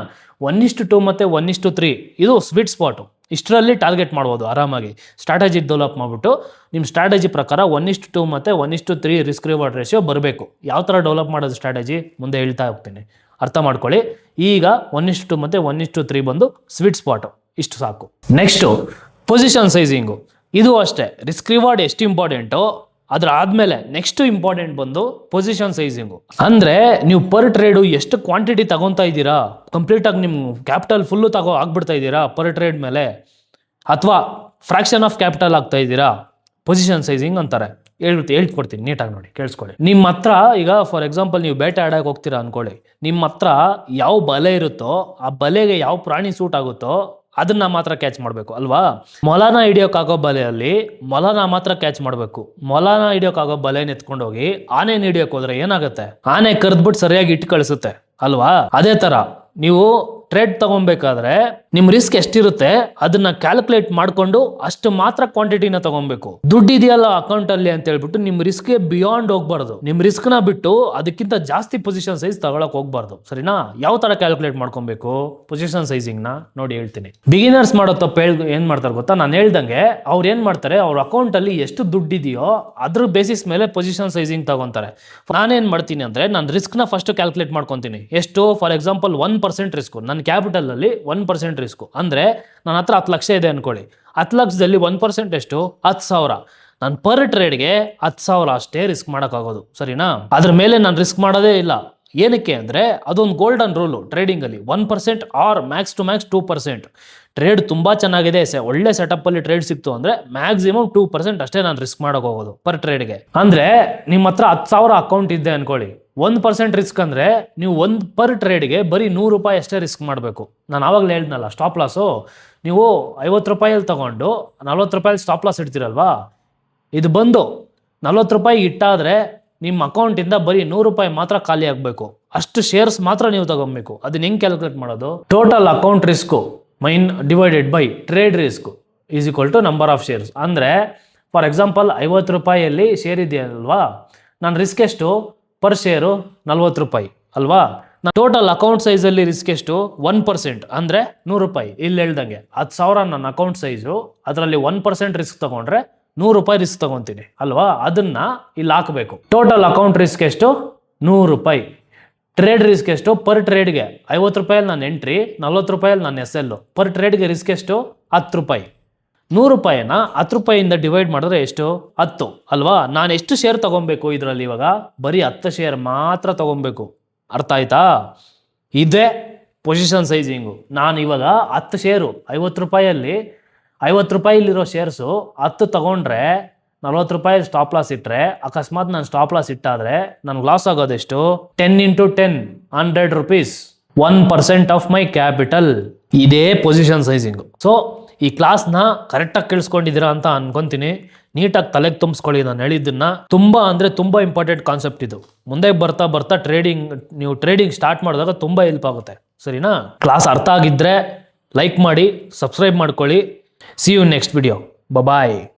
1:2 ಮತ್ತು 1:3 ಇದು ಸ್ವೀಟ್ ಸ್ಪಾಟು. ಇಷ್ಟರಲ್ಲಿ ಟಾರ್ಗೆಟ್ ಮಾಡ್ಬೋದು ಆರಾಮಾಗಿ. ಸ್ಟ್ರಾಟಜಿ ಡೆವಲಪ್ ಮಾಡಿಬಿಟ್ಟು ನಿಮ್ಮ ಸ್ಟ್ರಾಟಜಿ ಪ್ರಕಾರ 1:2 ಮತ್ತು 1:3 ರಿಸ್ಕ್ ರಿವಾರ್ಡ್ ರೇಷಿಯೋ ಬರಬೇಕು. ಯಾವ ಥರ ಡೆವಲಪ್ ಮಾಡೋದು ಸ್ಟ್ರಾಟಜಿ ಮುಂದೆ ಹೇಳ್ತಾ ಹೋಗ್ತೀನಿ, ಅರ್ಥ ಮಾಡ್ಕೊಳ್ಳಿ. ಈಗ 1:2 ಮತ್ತು 1:3 ಬಂದು ಸ್ವೀಟ್ ಸ್ಪಾಟು, ಇಷ್ಟು ಸಾಕು. Next position sizing. ಇದು ಅಷ್ಟೇ, ರಿಸ್ಕ್ ರಿವಾರ್ಡ್ ಎಷ್ಟು ಇಂಪಾರ್ಟೆಂಟು, ಅದ್ರ ಆದಮೇಲೆ ನೆಕ್ಸ್ಟ್ ಇಂಪಾರ್ಟೆಂಟ್ ಬಂದು ಪೊಸಿಷನ್ ಸೈಜಿಂಗು. ಅಂದರೆ ನೀವು ಪರ್ ಟ್ರೇಡು ಎಷ್ಟು ಕ್ವಾಂಟಿಟಿ ತಗೊತಾ ಇದ್ದೀರಾ, ಕಂಪ್ಲೀಟಾಗಿ ನಿಮ್ಮ ಕ್ಯಾಪಿಟಲ್ ಫುಲ್ಲು ಆಗ್ಬಿಡ್ತಾ ಇದ್ದೀರಾ ಪರ್ ಟ್ರೇಡ್ ಮೇಲೆ, ಅಥವಾ ಫ್ರಾಕ್ಷನ್ ಆಫ್ ಕ್ಯಾಪಿಟಲ್ ಆಗ್ತಾ ಇದ್ದೀರಾ, ಪೊಸಿಷನ್ ಸೈಜಿಂಗ್ ಅಂತಾರೆ. ಹೇಳ್ಕೊಡ್ತೀನಿ, ನೀಟಾಗಿ ನೋಡಿ, ಕೇಳಿಸ್ಕೊಳ್ಳಿ. ನಿಮ್ಮ ಹತ್ರ ಈಗ ಫಾರ್ ಎಕ್ಸಾಂಪಲ್ ನೀವು ಬೇಟೆ ಆಡೋಕೆ ಹೋಗ್ತೀರಾ ಅಂದ್ಕೊಳ್ಳಿ, ನಿಮ್ಮ ಹತ್ರ ಯಾವ ಬಲೆ ಇರುತ್ತೋ ಆ ಬಲೆಗೆ ಯಾವ ಪ್ರಾಣಿ ಸೂಟ್ ಆಗುತ್ತೋ ಅದನ್ನ ಮಾತ್ರ ಕ್ಯಾಚ್ ಮಾಡಬೇಕು ಅಲ್ವಾ. ಮೊಲನ ಹಿಡಿಯೋಕ್ಕಾಗೋ ಬಲೆಯಲ್ಲಿ ಮೊಲನ ಮಾತ್ರ ಕ್ಯಾಚ್ ಮಾಡಬೇಕು. ಮೊಲನ ಹಿಡಿಯೋಕ್ಕಾಗೋ ಬಲೆನ ಎತ್ಕೊಂಡೋಗಿ ಆನೆನ ಹಿಡಿಯೋಕೆ ಹೋದ್ರೆ ಏನಾಗುತ್ತೆ, ಆನೆ ಕರೆದ್ಬಿಟ್ಟು ಸರಿಯಾಗಿ ಇಟ್ಟು ಕಳಿಸುತ್ತೆ ಅಲ್ವಾ. ಅದೇ ಥರ ನೀವು ಟ್ರೇಡ್ ತಗೊಬೇಕಾದ್ರೆ ನಿಮ್ಮ ರಿಸ್ಕ್ ಎಷ್ಟಿರುತ್ತೆ ಅದನ್ನ ಕ್ಯಾಲ್ಕುಲೇಟ್ ಮಾಡಿಕೊಂಡು ಅಷ್ಟು ಮಾತ್ರ ಕ್ವಾಂಟಿಟಿನ ತಗೊಬೇಕು. ದುಡ್ಡು ಇದೆಯಲ್ಲ ಅಕೌಂಟ್ ಅಲ್ಲಿ ಅಂತ ಹೇಳ್ಬಿಟ್ಟು ನಿಮ್ಮ ರಿಸ್ಕ್ಗೆ ಬಿಯಾಂಡ್ ಹೋಗ್ಬಾರ್ದು. ನಿಮ್ಮ ರಿಸ್ಕ್ ನ ಬಿಟ್ಟು ಅದಕ್ಕಿಂತ ಜಾಸ್ತಿ ಪೊಸಿಷನ್ ಸೈಜ್ ತಗೊಳಕ್ ಹೋಗ್ಬಾರ್ದು, ಸರಿನಾ. ಯಾವ ತರ ಕ್ಯಾಲ್ಕುಲೇಟ್ ಮಾಡ್ಕೊಬೇಕು ಪೊಸಿಷನ್ ಸೈಜಿಂಗ್ ನ ನೋಡಿ ಹೇಳ್ತೀನಿ. ಬಿಗಿನರ್ಸ್ ಮಾಡೋ ತಪ್ಪು ಏನ್ ಮಾಡ್ತಾರೆ ಗೊತ್ತಾ, ನಾನು ಹೇಳ್ದಂಗೆ ಅವ್ರು ಏನ್ ಮಾಡ್ತಾರೆ, ಅವ್ರ ಅಕೌಂಟ್ ಅಲ್ಲಿ ಎಷ್ಟು ದುಡ್ಡು ಇದೆಯೋ ಅದ್ರ ಬೇಸಿಸ್ ಮೇಲೆ ಪೊಸಿಷನ್ ಸೈಜಿಂಗ್ ತಗೊಂತಾರೆ. ನಾನೇನ್ ಮಾಡ್ತೀನಿ ಅಂದ್ರೆ ನಾನು ರಿಸ್ಕ್ ನ ಫಸ್ಟ್ ಕ್ಯಾಲ್ಕುಲೇಟ್ ಮಾಡ್ಕೊಂತೀನಿ. ಎಷ್ಟು, ಫಾರ್ ಎಕ್ಸಾಂಪಲ್ 1% ರಿಸ್ಕ್, ನನ್ನ ಕ್ಯಾಪಿಟಲ್ ಅಲ್ಲಿ 1% ರಿಸ್ಕ್ ಅಂದ್ರೆ ನನ್ನ ಹತ್ರ 10 ಲಕ್ಷ ಇದೆ ಅನ್ಕೊಳ್ಳಿ. 10 ಲಕ್ಷದಲ್ಲಿ 1% ಎಷ್ಟು, 10,000. ನಾನು ಪರ್ ಟ್ರೇಡ್ಗೆ 10,000 ಅಷ್ಟೇ ರಿಸ್ಕ್ ಮಾಡೋಕ್ಕಾಗೋದು, ಸರಿನಾ. ಅದ್ರ ಮೇಲೆ ನಾನು ರಿಸ್ಕ್ ಮಾಡೋದೇ ಇಲ್ಲ. ಏನಕ್ಕೆ ಅಂದರೆ ಅದೊಂದು ಗೋಲ್ಡನ್ ರೂಲು ಟ್ರೇಡಿಂಗ್ ಅಲ್ಲಿ, 1% or max to max 2%. Trade ತುಂಬ ಚೆನ್ನಾಗಿದೆ, ಒಳ್ಳೆ ಸೆಟಪ್ ಅಲ್ಲಿ ಟ್ರೇಡ್ ಸಿಕ್ತು ಅಂದ್ರೆ ಮ್ಯಾಕ್ಸಿಮಮ್ 2% ಅಷ್ಟೇ ನಾನು ರಿಸ್ಕ್ ಮಾಡೋಕೆ ಹೋಗೋದು ಪರ್ ಟ್ರೇಡ್ಗೆ. ಅಂದ್ರೆ ನಿಮ್ಮ ಹತ್ರ 10,000 ಅಕೌಂಟ್ ಇದೆ ಅನ್ಕೊಳ್ಳಿ, 1% ರಿಸ್ಕ್ ಅಂದ್ರೆ ನೀವು ಪರ್ ಟ್ರೇಡ್ಗೆ ಬರೀ 100 ರೂಪಾಯಿ ಅಷ್ಟೇ ರಿಸ್ಕ್ ಮಾಡಬೇಕು. ನಾನು ಆವಾಗಲೇ ಹೇಳಿದ್ನಲ್ಲ ಸ್ಟಾಪ್ ಲಾಸು, ನೀವು 50 ರೂಪಾಯಲ್ಲಿ ತಗೊಂಡು 40 ರೂಪಾಯಿ ಸ್ಟಾಪ್ ಲಾಸ್ ಇಡ್ತೀರಲ್ವಾ, ಇದು ಬಂದು 40 ರೂಪಾಯಿ ಇಟ್ಟಾದ್ರೆ ನಿಮ್ಮ ಅಕೌಂಟಿಂದ ಬರೀ 100 ರೂಪಾಯಿ ಮಾತ್ರ ಖಾಲಿ ಆಗಬೇಕು. ಅಷ್ಟು ಶೇರ್ಸ್ ಮಾತ್ರ ನೀವು ತಗೊಬೇಕು. ಅದನ್ನ ಹೆಂಗೆ ಕ್ಯಾಲ್ಕುಲೇಟ್ ಮಾಡೋದು, total account risk divided by trade risk is equal to number of shares. ಅಂದರೆ ಫಾರ್ ಎಕ್ಸಾಂಪಲ್ 50 ರೂಪಾಯಿಯಲ್ಲಿ ಶೇರ್ ಇದೆಯಲ್ವಾ, ನಾನು ರಿಸ್ಕ್ ಎಷ್ಟು ಪರ್ ಶೇರು 40 ರೂಪಾಯಿ ಅಲ್ವಾ. ಟೋಟಲ್ ಅಕೌಂಟ್ ಸೈಜಲ್ಲಿ ರಿಸ್ಕ್ ಎಷ್ಟು, 1% ಅಂದರೆ 100 ರೂಪಾಯಿ. ಇಲ್ಲಿ ಹೇಳ್ದಂಗೆ 10,000 ನನ್ನ ಅಕೌಂಟ್ ಸೈಜು, ಅದರಲ್ಲಿ 1% ರಿಸ್ಕ್ ತಗೊಂಡ್ರೆ 100 ರೂಪಾಯಿ ರಿಸ್ಕ್ ತಗೊತೀನಿ ಅಲ್ವಾ. ಅದನ್ನ ಇಲ್ಲಿ ಹಾಕಬೇಕು. ಟೋಟಲ್ ಅಕೌಂಟ್ ರಿಸ್ಕ್ ಎಷ್ಟು, 100 ರೂಪಾಯಿ. ಟ್ರೇಡ್ ರಿಸ್ಕ್ ಎಷ್ಟು, ಪರ್ ಟ್ರೇಡ್ಗೆ 50 ರೂಪಾಯಲ್ಲಿ ನಾನು ಎಂಟ್ರಿ, 40 ರೂಪಾಯಲ್ಲಿ ನಾನು SL. ಪರ್ ಟ್ರೇಡ್ಗೆ ರಿಸ್ಕ್ ಎಷ್ಟು, 10 ರೂಪಾಯಿ. 100 ರೂಪಾಯಿನ 10 ರೂಪಾಯಿಯಿಂದ ಡಿವೈಡ್ ಮಾಡಿದ್ರೆ ಎಷ್ಟು, 10 ಅಲ್ವಾ. ನಾನು ಎಷ್ಟು ಶೇರ್ ತಗೊಬೇಕು ಇದರಲ್ಲಿ, ಇವಾಗ ಬರೀ 10 ಶೇರ್ ಮಾತ್ರ ತಗೊಬೇಕು. ಅರ್ಥ ಆಯ್ತಾ, ಇದೇ ಪೊಸಿಷನ್ ಸೈಜಿಂಗು. ನಾನು ಇವಾಗ 10 ಶೇರು 50 ರೂಪಾಯಲ್ಲಿ 50 ರೂಪಾಯಿಲಿರೋ ಶೇರ್ಸು 10 ತಗೊಂಡ್ರೆ 40 ರೂಪಾಯಿ ಸ್ಟಾಪ್ ಲಾಸ್ ಇಟ್ಟರೆ, ಅಕಸ್ಮಾತ್ ನಾನು ಸ್ಟಾಪ್ ಲಾಸ್ ಇಟ್ಟಾದರೆ ನನಗೆ ಲಾಸ್ ಆಗೋದೆಷ್ಟು, 10 × 10 100 ರೂಪೀಸ್, 1% ಆಫ್ ಮೈ ಕ್ಯಾಪಿಟಲ್. ಇದೇ ಪೊಸಿಷನ್ ಸೈಜಿಂಗು. ಸೊ ಈ ಕ್ಲಾಸ್ನ ಕರೆಕ್ಟಾಗಿ ಕೇಳಿಸ್ಕೊಂಡಿದ್ದೀರಾ ಅಂತ ಅನ್ಕೊಂತೀನಿ. ನೀಟಾಗಿ ತಲೆಗೆ ತುಂಬಿಸ್ಕೊಳ್ಳಿ ನಾನು ಹೇಳಿದ್ದನ್ನ. ತುಂಬ ಅಂದರೆ ತುಂಬ ಇಂಪಾರ್ಟೆಂಟ್ ಕಾನ್ಸೆಪ್ಟ್ ಇದು. ಮುಂದೆ ಬರ್ತಾ ಬರ್ತಾ ನೀವು ಟ್ರೇಡಿಂಗ್ ಸ್ಟಾರ್ಟ್ ಮಾಡಿದಾಗ ತುಂಬ ಹೆಲ್ಪ್ ಆಗುತ್ತೆ, ಸರಿನಾ. ಕ್ಲಾಸ್ ಅರ್ಥ ಆಗಿದ್ದರೆ ಲೈಕ್ ಮಾಡಿ, ಸಬ್ಸ್ಕ್ರೈಬ್ ಮಾಡ್ಕೊಳ್ಳಿ. See you next video. Bye.